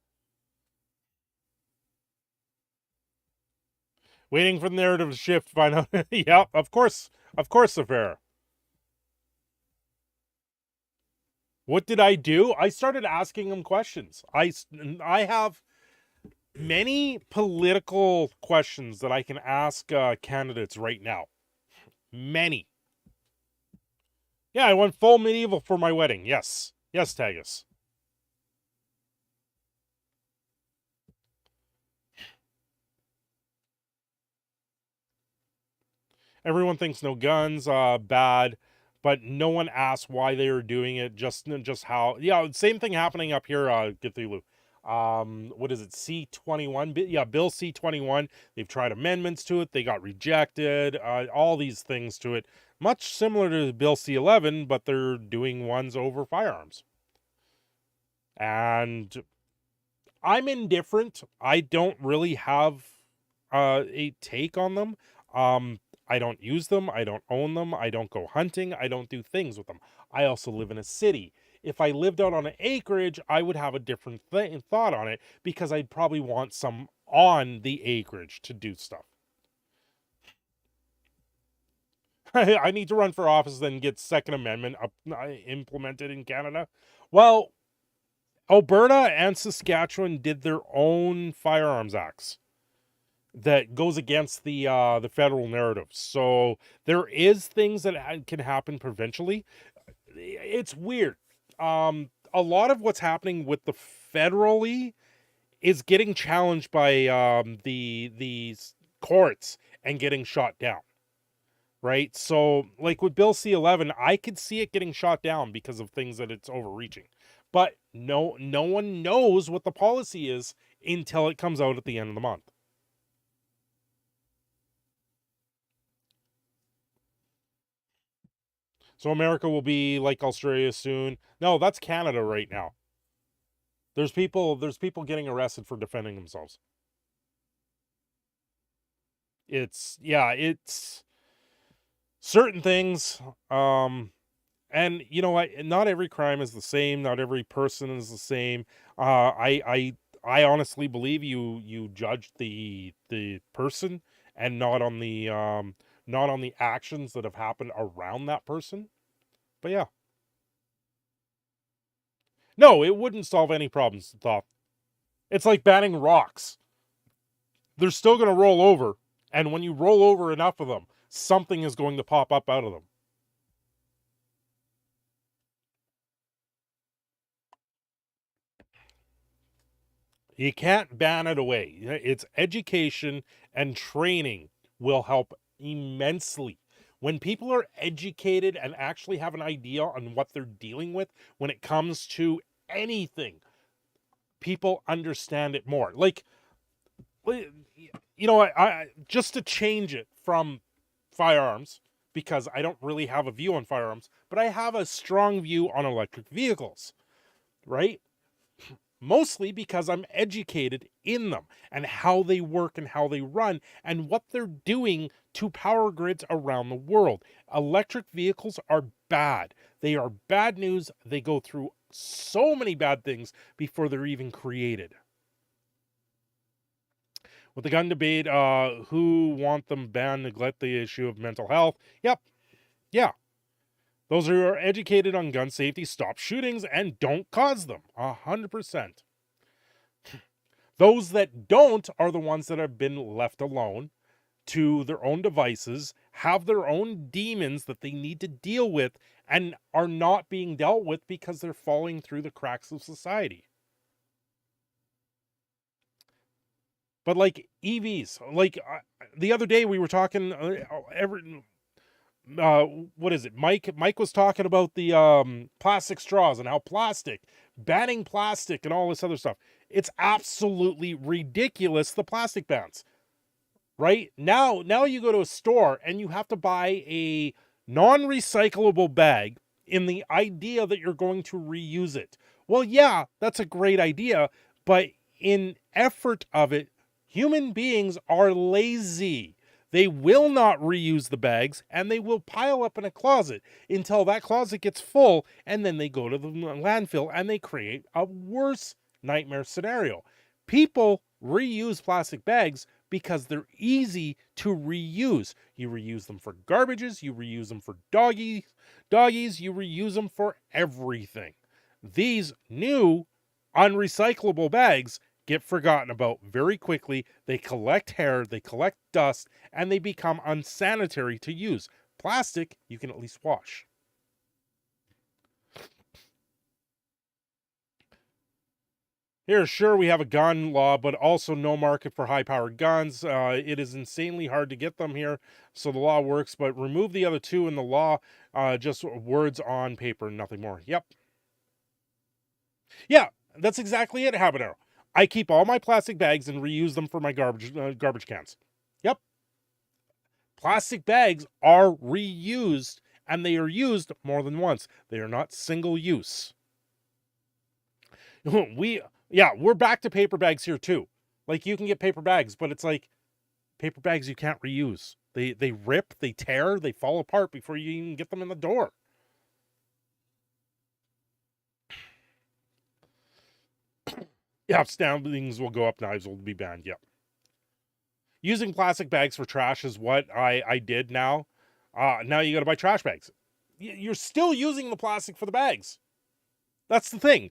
Waiting for the narrative to shift. Find out. Yeah, of course, affair. What did I do? I started asking him questions. I have many political questions that I can ask candidates right now. Many. Yeah, I went full medieval for my wedding. Yes, Tagus. Everyone thinks no guns, bad, but no one asks why they are doing it. Just how. Yeah, same thing happening up here, Cthulhu. What is it? C-21. Yeah, Bill C-21. They've tried amendments to it. They got rejected. All these things to it. Much similar to Bill C-11, but they're doing ones over firearms. And I'm indifferent. I don't really have a take on them. I don't use them. I don't own them. I don't go hunting. I don't do things with them. I also live in a city. If I lived out on an acreage, I would have a different thought on it because I'd probably want some on the acreage to do stuff. I need to run for office and get Second Amendment implemented in Canada. Well, Alberta and Saskatchewan did their own firearms acts that goes against the federal narrative. So there is things that can happen provincially. It's weird. A lot of what's happening with the federally is getting challenged by the courts and getting shot down. Right? So, like with Bill C-11, I could see it getting shot down because of things that it's overreaching. But no one knows what the policy is until it comes out at the end of the month. So America will be like Australia soon. No, that's Canada right now. There's people getting arrested for defending themselves. It's certain things. And you know what? Not every crime is the same. Not every person is the same. I honestly believe you judge the person and not on the actions that have happened around that person. But yeah, no, it wouldn't solve any problems. Thought it's like banning rocks. They're still going to roll over, and when you roll over enough of them, something is going to pop up out of them. You can't ban it away. It's education and training will help immensely. When people are educated and actually have an idea on what they're dealing with when it comes to anything, people understand it more. Like, you know, I just to change it from firearms, because I don't really have a view on firearms, but I have a strong view on electric vehicles, right? Mostly because I'm educated in them and how they work and how they run and what they're doing to power grids around the world. Electric vehicles are bad. They are bad news. They go through so many bad things before they're even created. With the gun debate, who want them banned, neglect the issue of mental health. Yep. Yeah. Those who are educated on gun safety stop shootings and don't cause them. 100%. Those that don't are the ones that have been left alone to their own devices, have their own demons that they need to deal with, and are not being dealt with because they're falling through the cracks of society. But like EVs, like the other day we were talking, what is it? Mike was talking about the plastic straws and how banning plastic and all this other stuff. It's absolutely ridiculous, the plastic bans. Right? Now you go to a store and you have to buy a non-recyclable bag in the idea that you're going to reuse it. Well, yeah, that's a great idea, but in effort of it, human beings are lazy. They will not reuse the bags, and they will pile up in a closet until that closet gets full, and then they go to the landfill and they create a worse nightmare scenario. People reuse plastic bags because they're easy to reuse. You reuse them for garbages, you reuse them for doggies, you reuse them for everything. These new unrecyclable bags get forgotten about very quickly. They collect hair, they collect dust, and they become unsanitary to use. Plastic, you can at least wash. Here, sure, we have a gun law, but also no market for high-powered guns. It is insanely hard to get them here, so the law works, but remove the other two in the law, just words on paper, nothing more. Yep. Yeah, that's exactly it, Habanero. I keep all my plastic bags and reuse them for my garbage cans. Yep. Plastic bags are reused, and they are used more than once. They are not single use. We're back to paper bags here too. Like, you can get paper bags, but it's like paper bags you can't reuse. They rip, they tear, they fall apart before you even get them in the door. Yeah, stabbings will go up, knives will be banned. Yep. Using plastic bags for trash is what I did now. Now you got to buy trash bags. You're still using the plastic for the bags. That's the thing.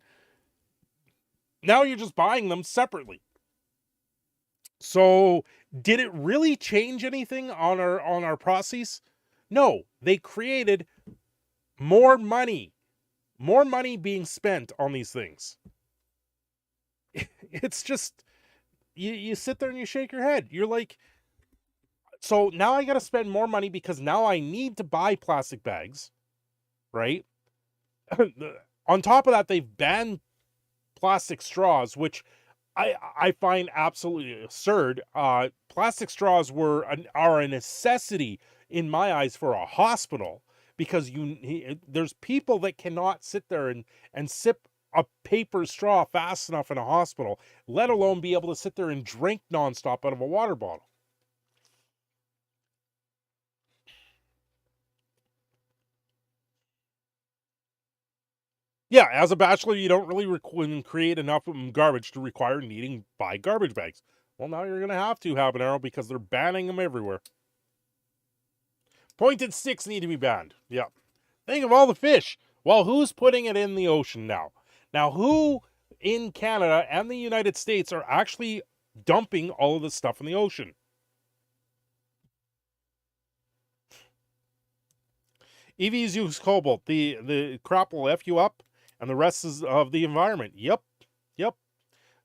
Now you're just buying them separately. So, did it really change anything on our process? No, they created more money being spent on these things. It's just you sit there and you shake your head. You're like, so now I got to spend more money because now I need to buy plastic bags, right? On top of that, they've banned plastic straws, which I find absolutely absurd. Plastic straws are a necessity in my eyes for a hospital because there's people that cannot sit there and sip a paper straw fast enough in a hospital, let alone be able to sit there and drink nonstop out of a water bottle. Yeah, as a bachelor, you don't really create enough garbage to require needing buy garbage bags. Well, now you're going to have Habanero because they're banning them everywhere. Pointed sticks need to be banned. Yeah. Think of all the fish. Well, who's putting it in the ocean now? Now, who in Canada and the United States are actually dumping all of this stuff in the ocean? EVs use cobalt. The crap will F you up, and the rest is of the environment. Yep.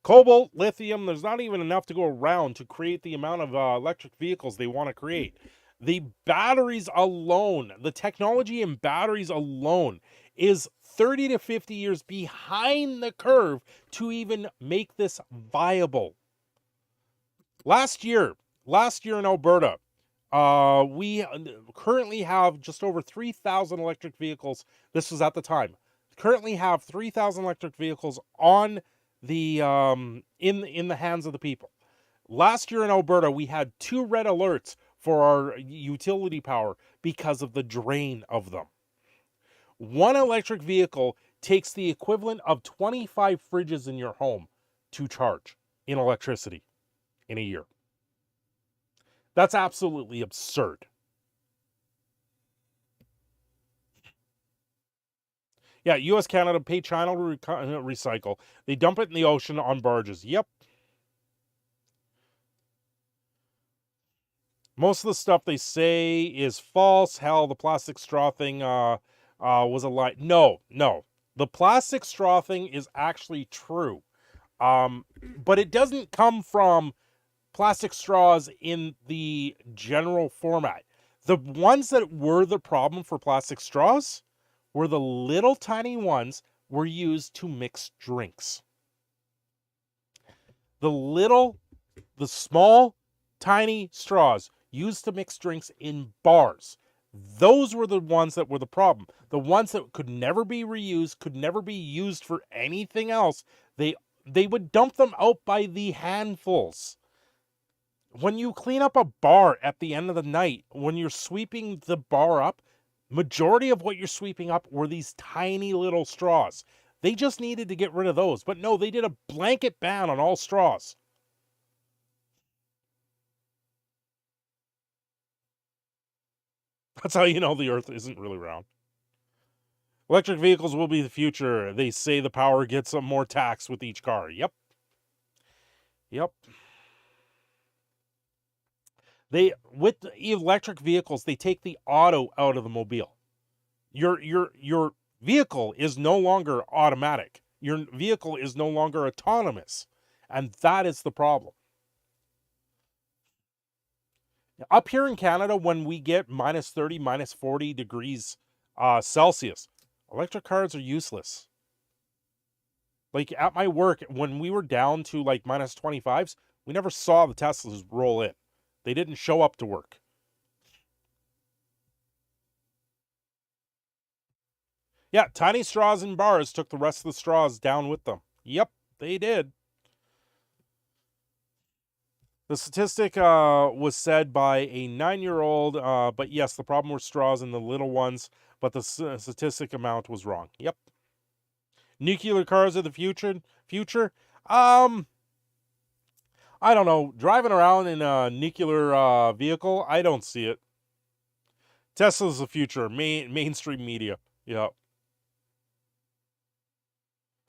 Cobalt, lithium, there's not even enough to go around to create the amount of electric vehicles they want to create. The batteries alone, the technology in batteries alone is 30 to 50 years behind the curve to even make this viable. Last year in Alberta, we currently have just over 3,000 electric vehicles. This was at the time. Currently have 3,000 electric vehicles on the in the hands of the people. Last year in Alberta, we had 2 red alerts for our utility power because of the drain of them. One electric vehicle takes the equivalent of 25 fridges in your home to charge in electricity in a year. That's absolutely absurd. Yeah, US, Canada pay China to recycle. They dump it in the ocean on barges. Yep. Most of the stuff they say is false. Hell, the plastic straw thing was a lie. No. The plastic straw thing is actually true. But it doesn't come from plastic straws in the general format. The ones that were the problem for plastic straws were the little tiny ones were used to mix drinks. The small, tiny straws used to mix drinks in bars. Those were the ones that were the problem. The ones that could never be reused, could never be used for anything else, they would dump them out by the handfuls. When you clean up a bar at the end of the night, when you're sweeping the bar up, majority of what you're sweeping up were these tiny little straws. They just needed to get rid of those. But no, they did a blanket ban on all straws. That's how you know the earth isn't really round. Electric vehicles will be the future. They say the power gets some more tax with each car. Yep. With the electric vehicles, they take the auto out of the mobile. Your vehicle is no longer automatic. Your vehicle is no longer autonomous. And that is the problem. Up here in Canada, when we get minus 30, minus 40 degrees Celsius, electric cars are useless. Like at my work, when we were down to like minus 25s, we never saw the Teslas roll in. They didn't show up to work. Yeah, tiny straws in bars took the rest of the straws down with them. Yep, they did. The statistic was said by a 9-year-old, but yes, the problem were straws in the little ones, but the statistic amount was wrong. Yep. Nuclear cars are the future? I don't know. Driving around in a nuclear vehicle, I don't see it. Tesla's the future. Mainstream media. Yeah.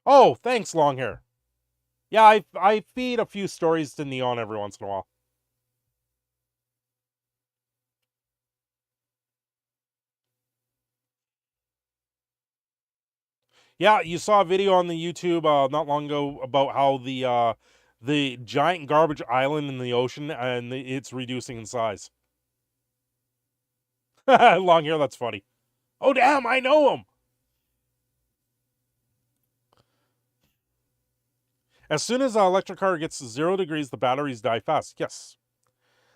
Oh, thanks, long hair. Yeah, I feed a few stories to Neon every once in a while. Yeah, you saw a video on the YouTube not long ago about how the giant garbage island in the ocean and it's reducing in size. Long hair, that's funny. Oh damn, I know him. As soon as an electric car gets to 0 degrees, the batteries die fast. Yes.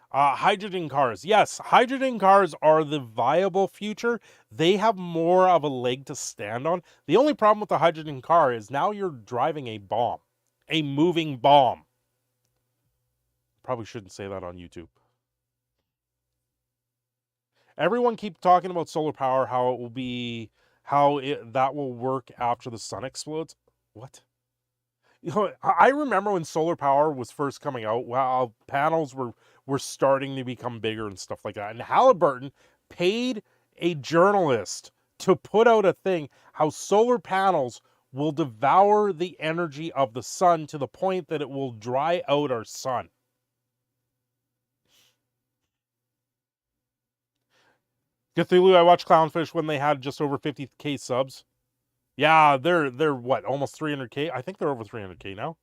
Hydrogen cars. Yes, hydrogen cars are the viable future. They have more of a leg to stand on. The only problem with the hydrogen car is now you're driving a bomb, a moving bomb. Probably shouldn't say that on YouTube. Everyone keeps talking about solar power, how it will be, that will work after the sun explodes. What? You know, I remember when solar power was first coming out, wow, panels were starting to become bigger and stuff like that. And Halliburton paid a journalist to put out a thing how solar panels will devour the energy of the sun to the point that it will dry out our sun. Cthulhu, I watched Clownfish when they had just over 50K subs. Yeah, they're what, almost 300K? I think they're over 300K now.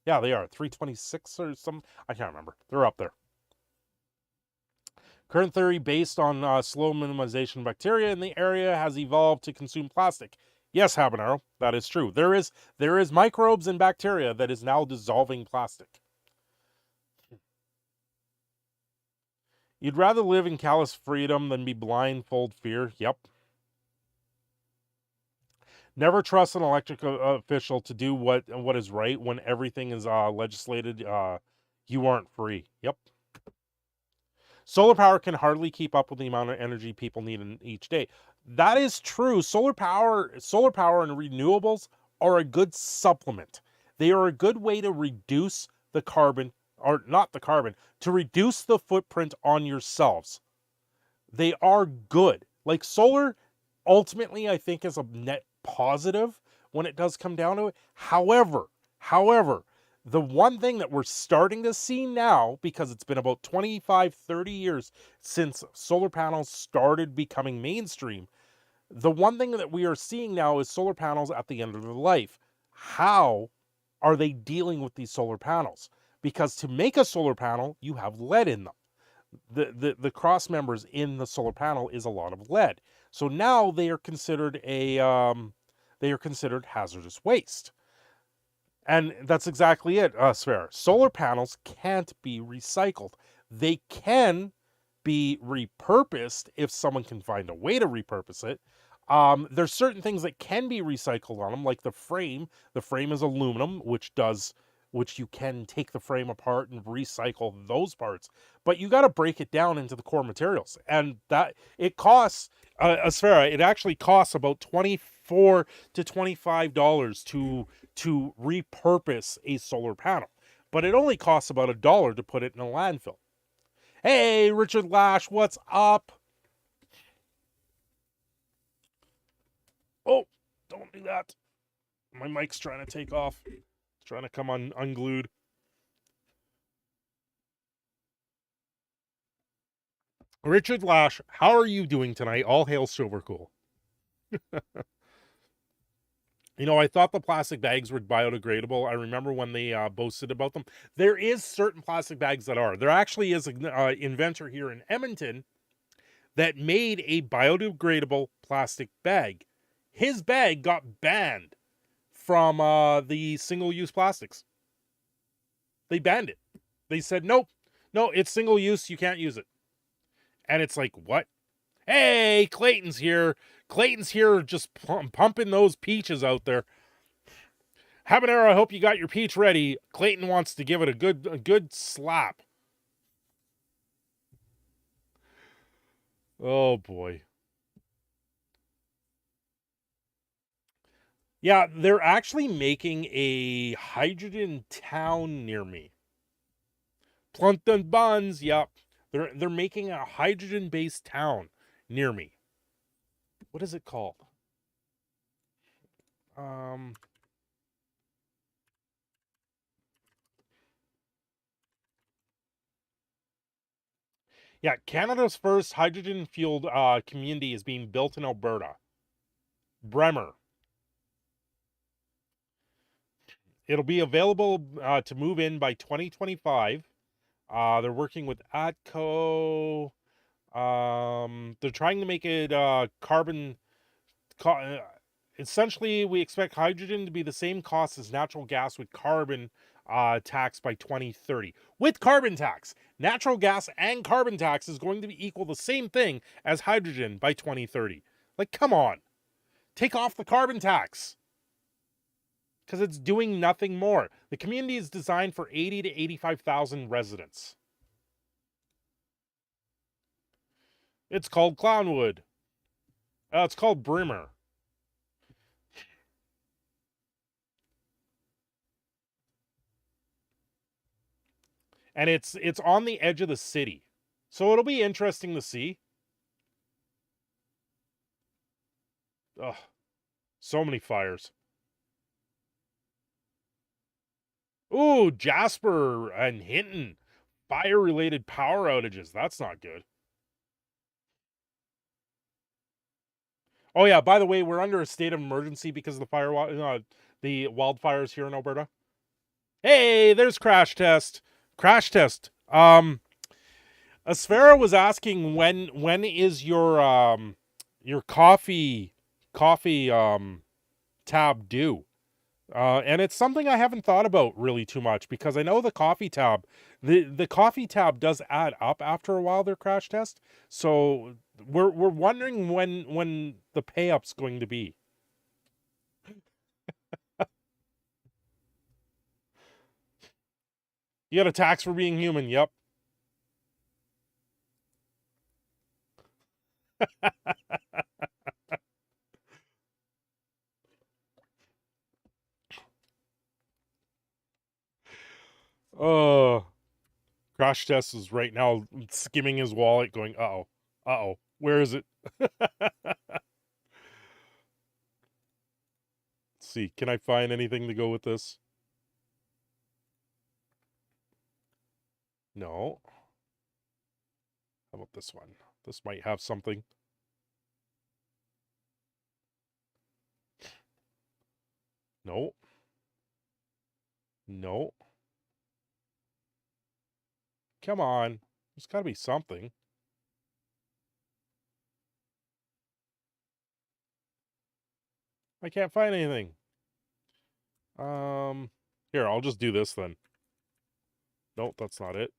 Yeah, they are. 326 or something. I can't remember. They're up there. Current theory based on slow minimization bacteria in the area has evolved to consume plastic. Yes, Habanero, that is true. There is microbes and bacteria that is now dissolving plastic. You'd rather live in callous freedom than be blindfold fear. Yep. Never trust an electric official to do what is right when everything is legislated. You aren't free. Yep. Solar power can hardly keep up with the amount of energy people need in each day. That is true. Solar power and renewables are a good supplement. They are a good way to reduce the carbon, or not the carbon, to reduce the footprint on yourselves. They are good. Like solar, ultimately, I think is a net positive when it does come down to it. However, the one thing that we're starting to see now, because it's been about 25, 30 years since solar panels started becoming mainstream, the one thing that we are seeing now is solar panels at the end of their life. How are they dealing with these solar panels? Because to make a solar panel, you have lead in them. The cross members in the solar panel is a lot of lead. So now they are considered hazardous waste. And that's exactly it, Sver. Solar panels can't be recycled. They can be repurposed if someone can find a way to repurpose it. There's certain things that can be recycled on them, like the frame. The frame is aluminum, which you can take the frame apart and recycle those parts. But you got to break it down into the core materials. And that it costs, Asfera, it actually costs about $24 to $25 to repurpose a solar panel. But it only costs about $1 to put it in a landfill. Hey, Richard Lash, what's up? Oh, don't do that. My mic's trying to take off. It's trying to come unglued. Richard Lash, how are you doing tonight? All hail Silvercool. You know, I thought the plastic bags were biodegradable. I remember when they boasted about them. There is certain plastic bags that are. There actually is an inventor here in Edmonton that made a biodegradable plastic bag. His bag got banned from the single-use plastics. They banned it. They said, nope, no, it's single-use. You can't use it. And it's like, what? Hey, Clayton's here. Clayton's here just pumping those peaches out there. Habanero, I hope you got your peach ready. Clayton wants to give it a good slap. Oh, boy. Yeah, they're actually making a hydrogen town near me. Plumpton Buns, yep. They're making a hydrogen-based town near me. What is it called? Yeah, Canada's first hydrogen-fueled community is being built in Alberta. Bremer. it'll be available to move in by 2025. They're working with Atco. They're trying to make it carbon. Essentially, we expect hydrogen to be the same cost as natural gas with carbon tax by 2030. With carbon tax, natural gas and carbon tax is going to be equal the same thing as hydrogen by 2030. Like, come on. Take off the carbon tax. Because it's doing nothing more. The community is designed for 80 to 85,000 residents. It's called Clownwood. It's called Brimmer. And it's on the edge of the city. So it'll be interesting to see. Ugh. So many fires. Ooh, Jasper and Hinton. Fire-related power outages. That's not good. Oh, yeah, by the way, we're under a state of emergency because of the the wildfires here in Alberta. Hey, there's Crash Test. Crash Test. Asfera was asking when is your coffee tab due? And it's something I haven't thought about really too much because I know the coffee tab does add up after a while, their Crash Test. So we're wondering when the pay up's going to be. You got a tax for being human, yep. Oh, Crash Test is right now skimming his wallet going, uh-oh, where is it? Let's see, can I find anything to go with this? No. How about this one? This might have something. No. No. Come on. There's got to be something. I can't find anything. Here, I'll just do this then. Nope, that's not it.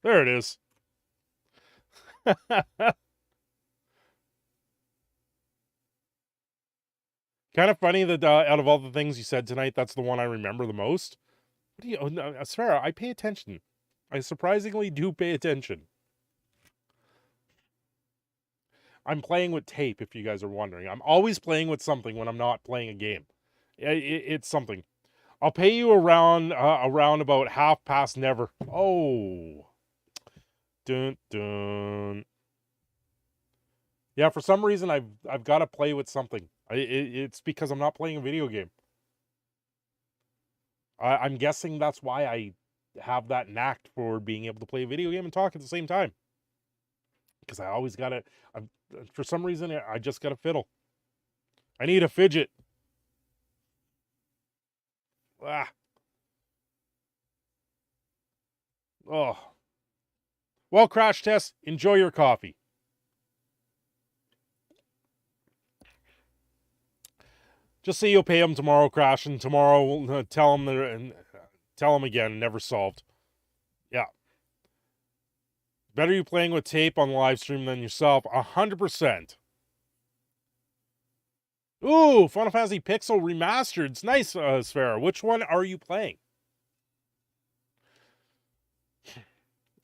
There it is. Kind of funny that out of all the things you said tonight, that's the one I remember the most. What do you? Oh, no, Sarah, I pay attention. I surprisingly do pay attention. I'm playing with tape, if you guys are wondering. I'm always playing with something when I'm not playing a game. It's something. I'll pay you around about 1/2 never. Oh. Dun dun. Yeah, for some reason I've got to play with something. It's because I'm not playing a video game. I'm guessing that's why I have that knack for being able to play a video game and talk at the same time. Because I always got to, for some reason, I just got to fiddle. I need a fidget. Ah. Oh. Well, Crash Test, enjoy your coffee. Just say you'll pay him tomorrow, Crash, and tomorrow we'll tell him again, never solved. Yeah. Better you playing with tape on the live stream than yourself, 100%. Ooh, Final Fantasy Pixel Remastered. It's nice, Sphera. Which one are you playing?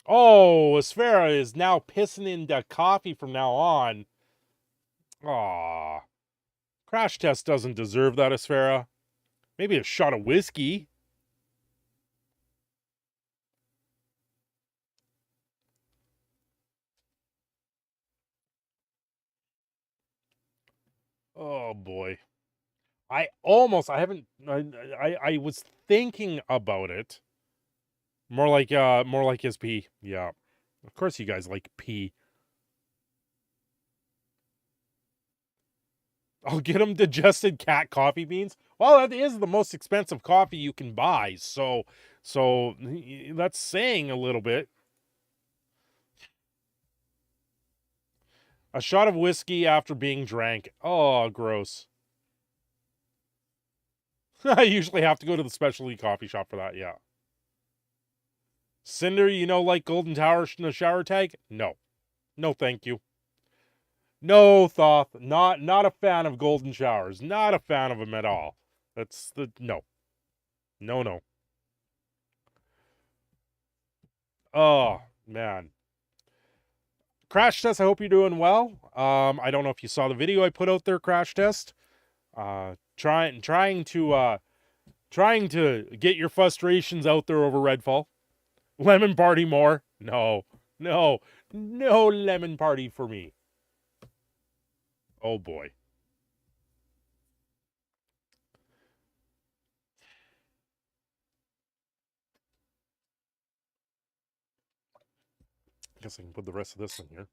Oh, Sphera is now pissing into coffee from now on. Aww. Crash Test doesn't deserve that, Sphera. Maybe a shot of whiskey. Oh boy. I was thinking about it. More like his pee. Yeah. Of course you guys like pee. I'll get him digested cat coffee beans. Well, that is the most expensive coffee you can buy. So that's saying a little bit. A shot of whiskey after being drank. Oh, gross. I usually have to go to the specialty coffee shop for that, yeah. Cinder, like Golden Tower shower tag? No. No, thank you. No, Thoth. Not a fan of golden showers. Not a fan of them at all. No. No. Oh, man. Crash Test, I hope you're doing well. I don't know if you saw the video I put out there, Crash Test. Trying to get your frustrations out there over Redfall. Lemon Party more? No Lemon Party for me. Oh boy. Guess I can put the rest of this in here.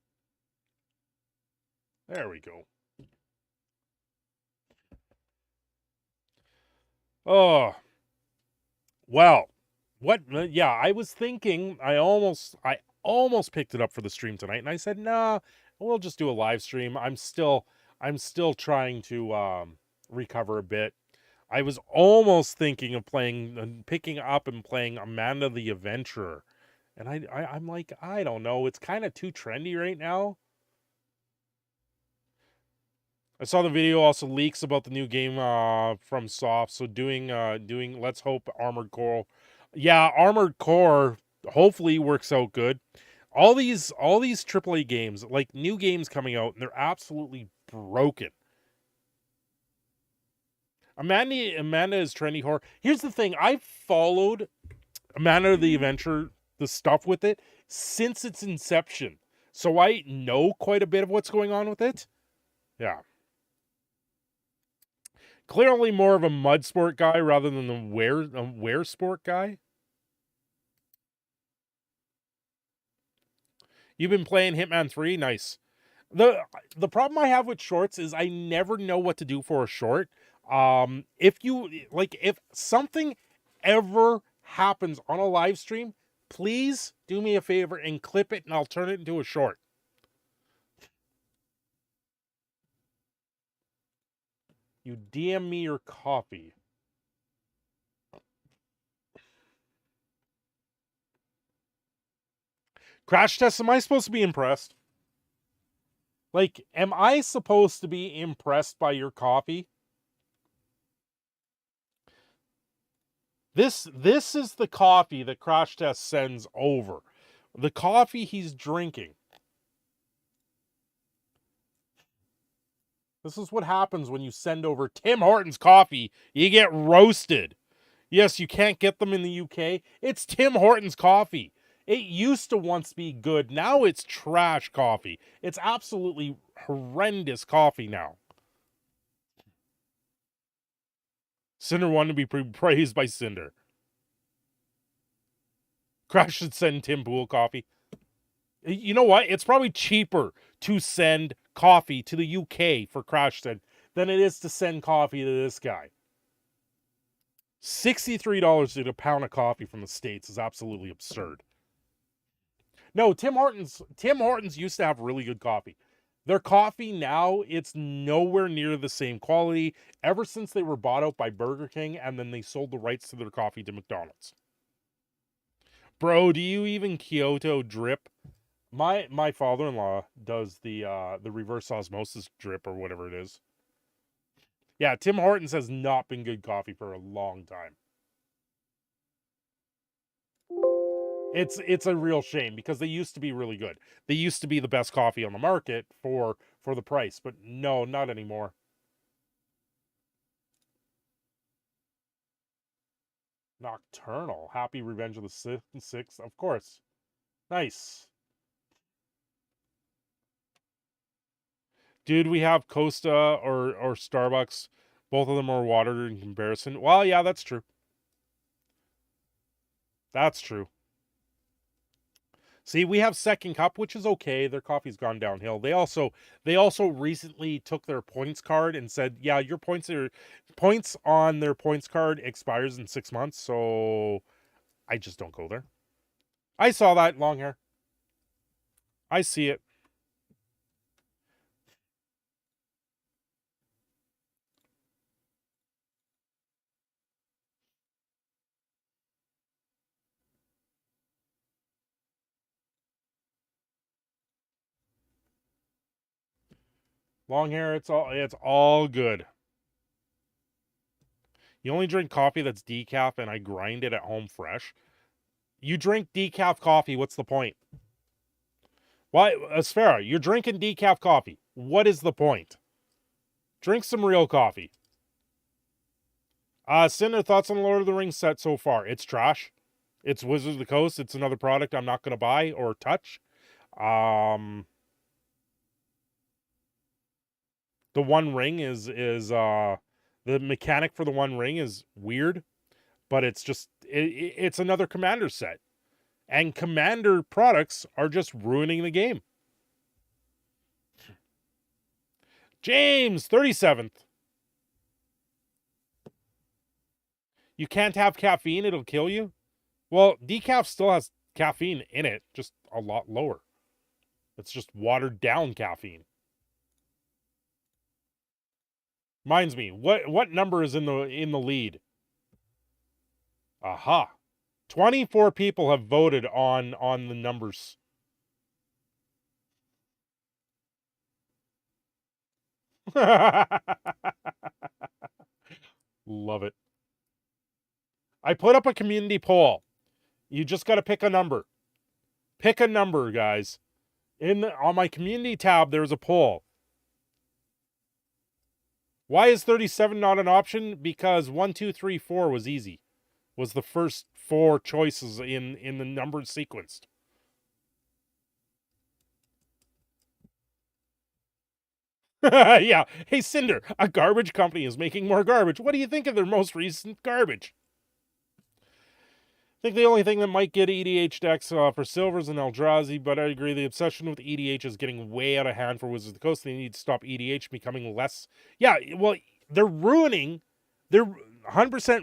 There we go. Oh. Well, what? Yeah, I was thinking. I almost picked it up for the stream tonight, and I said, "Nah, we'll just do a live stream." I'm still trying to recover a bit. I was almost thinking of picking up and playing Amanda the Adventurer, and I'm like, I don't know. It's kind of too trendy right now. I saw the video also leaks about the new game from Soft. So doing Let's Hope Armored Core. Yeah, Armored Core hopefully works out good. All these AAA games, like new games coming out, and they're absolutely broken. Amanda is trendy horror. Here's the thing, I've followed Amanda the Adventure, the stuff with it, since its inception. So I know quite a bit of what's going on with it. Yeah. Clearly more of a mud sport guy rather than the wear sport guy. You've been playing Hitman 3? Nice. The problem I have with shorts is I never know what to do for a short. If something ever happens on a live stream, please do me a favor and clip it and I'll turn it into a short. You DM me your coffee. Crash Test, am I supposed to be impressed? Like, am I supposed to be impressed by your coffee? This is the coffee that Crash Test sends over. The coffee he's drinking. This is what happens when you send over Tim Hortons coffee. You get roasted. Yes, you can't get them in the UK. It's Tim Hortons coffee. It used to once be good. Now it's trash coffee. It's absolutely horrendous coffee now. Cinder wanted to be praised by Cinder. Crash should send Tim Pool coffee. You know what? It's probably cheaper to send coffee to the UK for Crash than it is to send coffee to this guy. $63 to get a pound of coffee from the States is absolutely absurd. No, Tim Hortons used to have really good coffee. Their coffee now, it's nowhere near the same quality ever since they were bought out by Burger King and then they sold the rights to their coffee to McDonald's. Bro, do you even Kyoto drip? My father-in-law does the reverse osmosis drip or whatever it is. Yeah, Tim Hortons has not been good coffee for a long time. It's a real shame because they used to be really good. They used to be the best coffee on the market for the price, but no, not anymore. Nocturnal. Happy Revenge of the Sith 6, of course. Nice. Dude, we have Costa or Starbucks. Both of them are watered in comparison. Well, yeah, that's true. That's true. See, we have Second Cup, which is okay. Their coffee's gone downhill. They also recently took their points card and said, yeah, your points on their points card expires in 6 months, so I just don't go there. I saw that, long hair. I see it. Long hair, it's all good. You only drink coffee that's decaf and I grind it at home fresh. You drink decaf coffee, what's the point? Why, Asfera, you're drinking decaf coffee. What is the point? Drink some real coffee. Cinder, thoughts on the Lord of the Rings set so far? It's trash. It's Wizards of the Coast. It's another product I'm not going to buy or touch. The One Ring is the mechanic for the One Ring is weird, but it's just it's another Commander set, and Commander products are just ruining the game. James 37th. You can't have caffeine, it'll kill you. Well, decaf still has caffeine in it, just a lot lower. It's just watered down caffeine. Reminds me, what number is in the lead? Aha. 24 people have voted on the numbers. Love it. I put up a community poll. You just got to pick a number. Pick a number, guys. On my community tab, there's a poll. Why is 37 not an option? Because 1, 2, 3, 4 was easy. Was the first 4 choices in the numbered sequenced. Yeah. Hey, Cinder, a garbage company is making more garbage. What do you think of their most recent garbage? I think the only thing that might get EDH decks for Silvers and Eldrazi, but I agree the obsession with EDH is getting way out of hand for Wizards of the Coast. They need to stop EDH becoming less... Yeah, well, they're 100%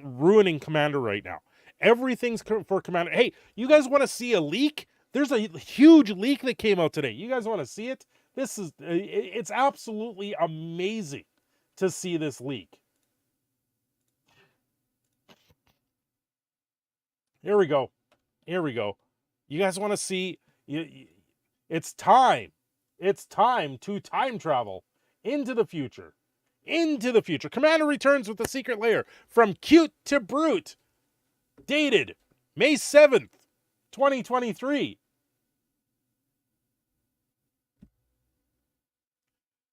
ruining Commander right now. Everything's for Commander. Hey, you guys want to see a leak? There's a huge leak that came out today. You guys want to see it? It's absolutely amazing to see this leak. Here we go. You guys want to see? It's time. It's time to time travel into the future. Commander returns with the secret lair from cute to brute. Dated May 7th, 2023.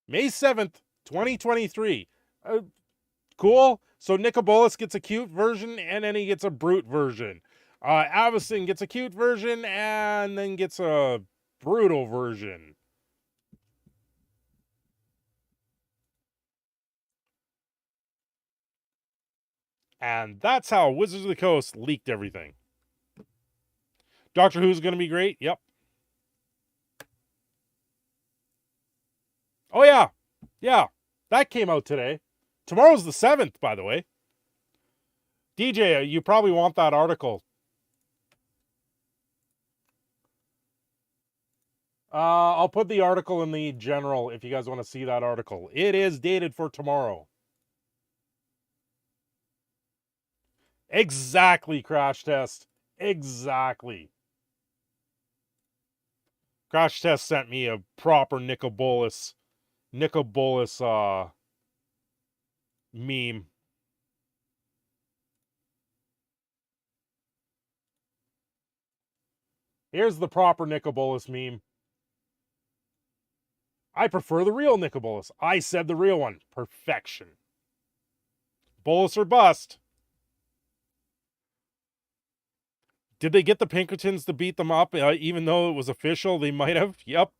May 7th, 2023. Cool. So Nicobolus gets a cute version, and then he gets a brute version. Avacyn gets a cute version, and then gets a brutal version. And that's how Wizards of the Coast leaked everything. Doctor Who's going to be great. Yep. Oh, yeah. Yeah. That came out today. Tomorrow's the 7th, by the way. DJ, you probably want that article. I'll put the article in the general if you guys want to see that article. It is dated for tomorrow. Exactly, Crash Test. Exactly. Crash Test sent me a proper Nicobolus meme. Here's the proper Nicobolus meme. I prefer the real Nicobolus. I said the real one. Perfection. Bolus or bust. Did they get the Pinkertons to beat them up, even though it was official? They might have. Yep.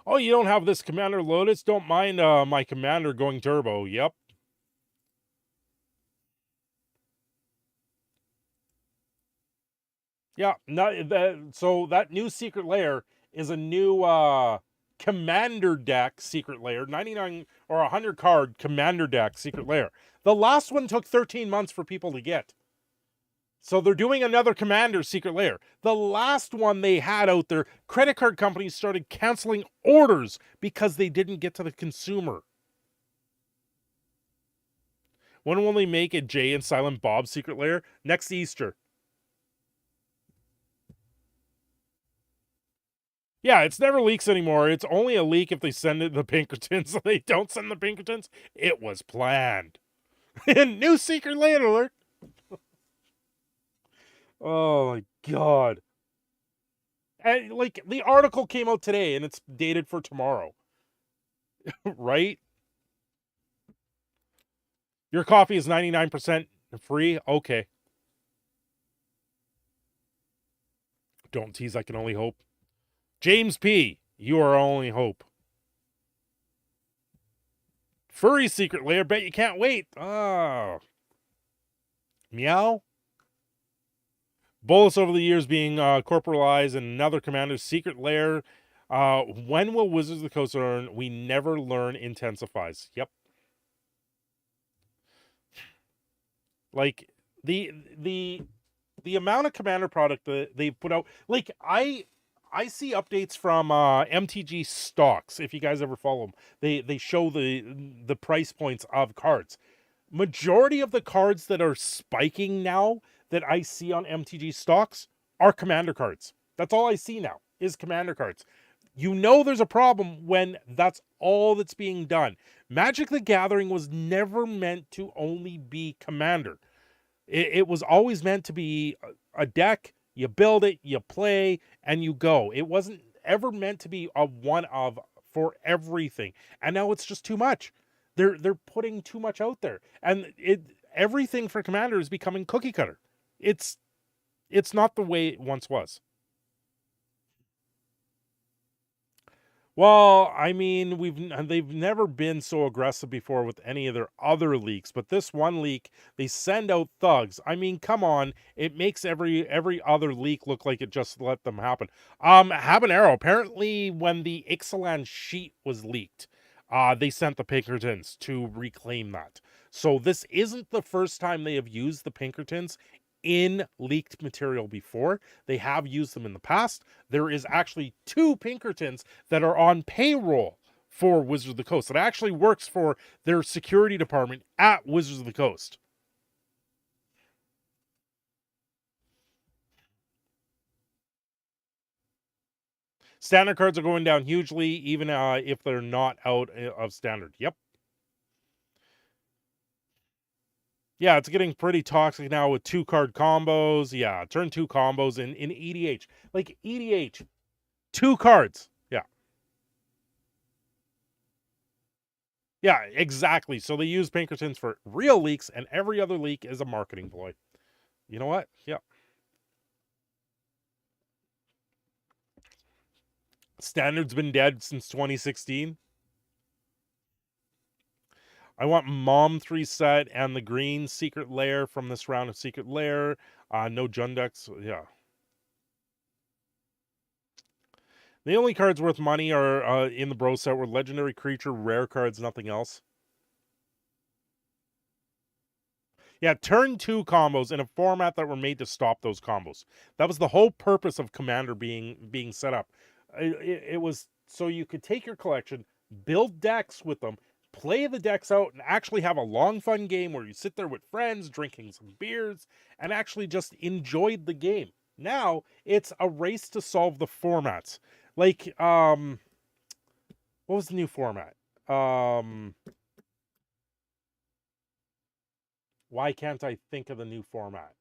Oh, you don't have this Commander Lotus? Don't mind my Commander going turbo. Yep. Yeah, so that new secret lair is a new commander deck secret lair, 99 or 100 card commander deck secret lair. The last one took 13 months for people to get. So they're doing another commander secret lair. The last one they had out there, credit card companies started canceling orders because they didn't get to the consumer. When will they make a Jay and Silent Bob secret lair? Next Easter. Yeah, it's never leaks anymore. It's only a leak if they send it the Pinkertons. If they don't send the Pinkertons, it was planned. New secret lair alert. Oh my god. And like the article came out today and it's dated for tomorrow. Right? Your coffee is 99% free? Okay. Don't tease, I can only hope. James P., you are our only hope. Furry secret lair, bet you can't wait. Oh. Meow? Bolus over the years being corporalized and another commander's secret lair. When will Wizards of the Coast learn? We never learn intensifies. Yep. Like the amount of commander product that they've put out. Like I see updates from MTG stocks. If you guys ever follow them, they show the price points of cards. Majority of the cards that are spiking now that I see on MTG stocks are commander cards. That's all I see now is commander cards. You know there's a problem when that's all that's being done. Magic the Gathering was never meant to only be commander. It was always meant to be a deck. You build it, you play, and you go. It wasn't ever meant to be a one of for everything. And now it's just too much. They're putting too much out there. And everything for commander is becoming cookie cutter. It's not the way it once was. Well, I mean, they've never been so aggressive before with any of their other leaks, but this one leak, they send out thugs. I mean, come on, it makes every other leak look like it just let them happen. Habanero, apparently when the Ixalan sheet was leaked, they sent the Pinkertons to reclaim that. So this isn't the first time they have used the Pinkertons in leaked material before. They have used them in the past. There is actually 2 Pinkertons that are on payroll for Wizards of the Coast. It actually works for their security department at Wizards of the Coast. Standard cards are going down hugely, even if they're not out of standard. Yep. Yeah, it's getting pretty toxic now with 2-card combos. Yeah, turn 2 combos in EDH. Like, EDH, 2 cards. Yeah. Yeah, exactly. So they use Pinkertons for real leaks, and every other leak is a marketing ploy. You know what? Yeah. Standard's been dead since 2016. I want Mom 3 set and the green secret lair from this round of secret lair. No Jundex. Yeah. The only cards worth money are in the bro set were legendary creature, rare cards, nothing else. Yeah, turn 2 combos in a format that were made to stop those combos. That was the whole purpose of Commander being set up. It was so you could take your collection, build decks with them, play the decks out, and actually have a long, fun game where you sit there with friends, drinking some beers, and actually just enjoyed the game. Now, it's a race to solve the formats. Like, what was the new format? Why can't I think of the new format?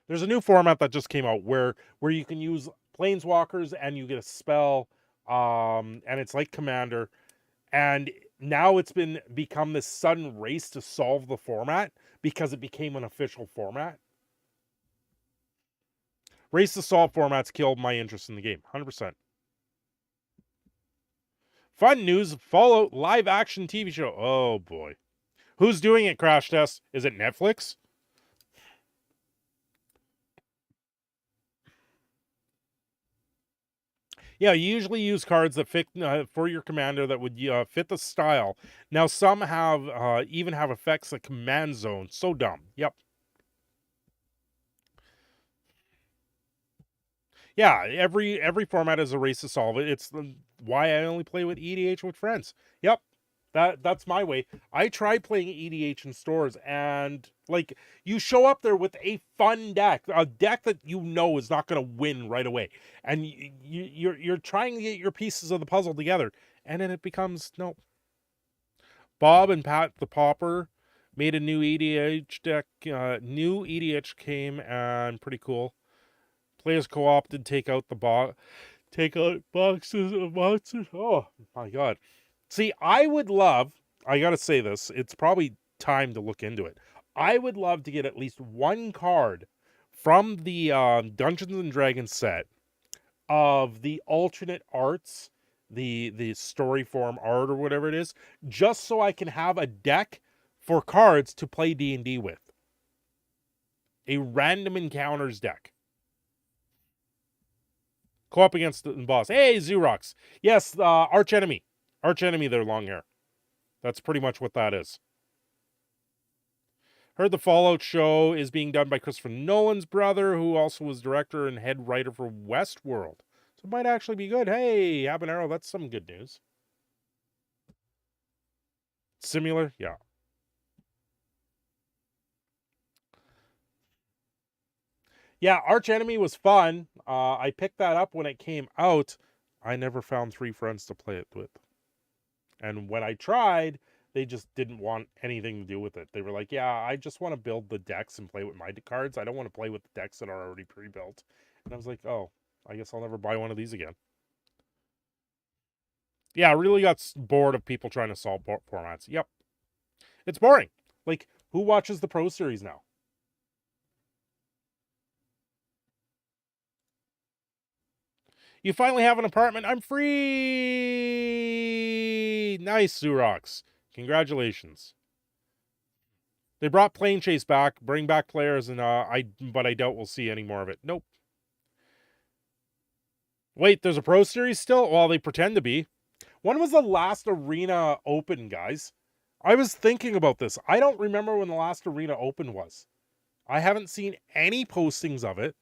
There's a new format that just came out where you can use planeswalkers and you get a spell, and it's like Commander. And now it's become this sudden race to solve the format because it became an official format. Race to solve formats killed my interest in the game, 100%. Fun news, Fallout live action TV show. Oh boy. Who's doing it, Crash Test? Is it Netflix? Yeah, you usually use cards that fit for your commander that would fit the style. Now some have even have effects like command zone. So dumb. Yep. Yeah, every format is a race to solve it. It's why I only play with EDH with friends. Yep. That's my way. I tried playing EDH in stores, and like you show up there with a fun deck, a deck that you know is not going to win right away, and you're trying to get your pieces of the puzzle together, and then it becomes no. Bob and Pat the Popper made a new EDH deck. New EDH came and pretty cool. Players co-opted take out boxes of monsters. Oh my god. See, I gotta say this, it's probably time to look into it. I would love to get at least one card from the Dungeons and Dragons set of the alternate arts, the story form art or whatever it is, just so I can have a deck for cards to play D&D with. A random encounters deck. Co-op against the boss. Hey, Xerox. Yes, arch enemy. Arch enemy, their long hair. That's pretty much what that is. Heard the Fallout show is being done by Christopher Nolan's brother, who also was director and head writer for Westworld. So it might actually be good. Hey, Habanero, that's some good news. Similar? Yeah. Yeah, Arch Enemy was fun. I picked that up when it came out. I never found 3 friends to play it with. And when I tried, they just didn't want anything to do with it. They were like, yeah, I just want to build the decks and play with my cards. I don't want to play with the decks that are already pre-built. And I was like, oh, I guess I'll never buy one of these again. Yeah, I really got bored of people trying to solve formats. Yep. It's boring. Like, who watches the Pro Series now? You finally have an apartment. I'm free. Nice, Xerox. Congratulations. They brought Plane Chase back, bring back players, and but I doubt we'll see any more of it. Nope. Wait, there's a Pro Series still? Well, they pretend to be. When was the last Arena Open, guys? I was thinking about this. I don't remember when the last Arena Open was. I haven't seen any postings of it.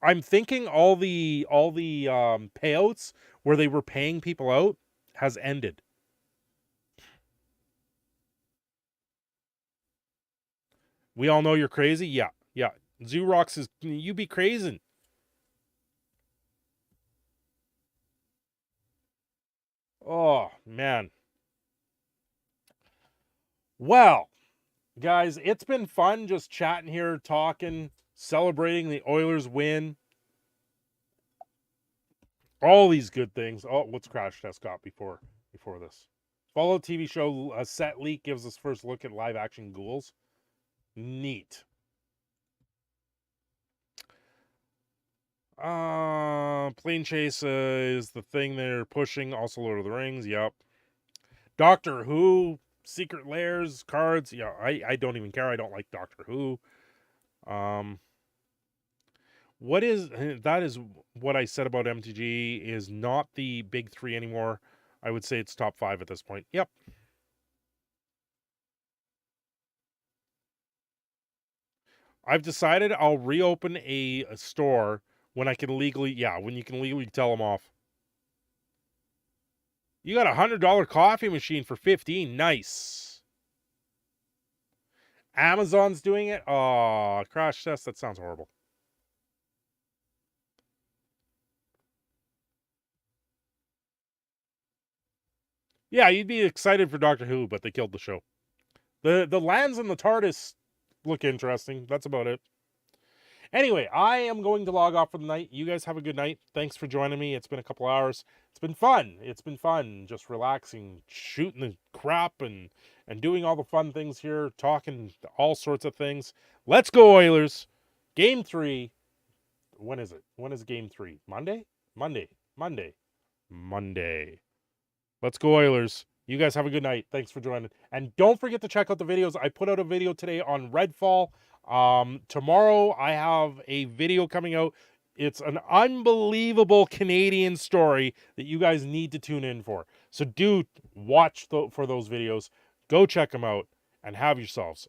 I'm thinking all the payouts where they were paying people out has ended. We all know you're crazy. Yeah. Xerox is you be crazy. Oh man. Well, guys, it's been fun just chatting here, talking, celebrating the Oilers win. All these good things. Oh, what's Crash Test got before this? Fallout TV show set leak gives us first look at live action ghouls. Neat. Plane Chase is the thing they're pushing. Also Lord of the Rings. Yep. Doctor Who, Secret Lairs, cards. Yeah, I don't even care. I don't like Doctor Who. That is what I said about MTG is not the big 3 anymore. I would say it's top 5 at this point. Yep. I've decided I'll reopen a store when I can legally, when you can legally tell them off. You got $100 coffee machine for 15. Nice. Amazon's doing it. Oh, Crash Test. That sounds horrible. Yeah, you'd be excited for Doctor Who, but they killed the show. The lands in the TARDIS look interesting. That's about it. Anyway, I am going to log off for the night. You guys have a good night. Thanks for joining me. It's been a couple hours. It's been fun. Just relaxing, shooting the crap and doing all the fun things here, talking all sorts of things. Let's go, Oilers. Game 3. When is it? When is game 3? Monday. Let's go, Oilers. You guys have a good night. Thanks for joining. And don't forget to check out the videos. I put out a video today on Redfall. Tomorrow I have a video coming out. It's an unbelievable Canadian story that you guys need to tune in for. So do watch for those videos. Go check them out and have yourselves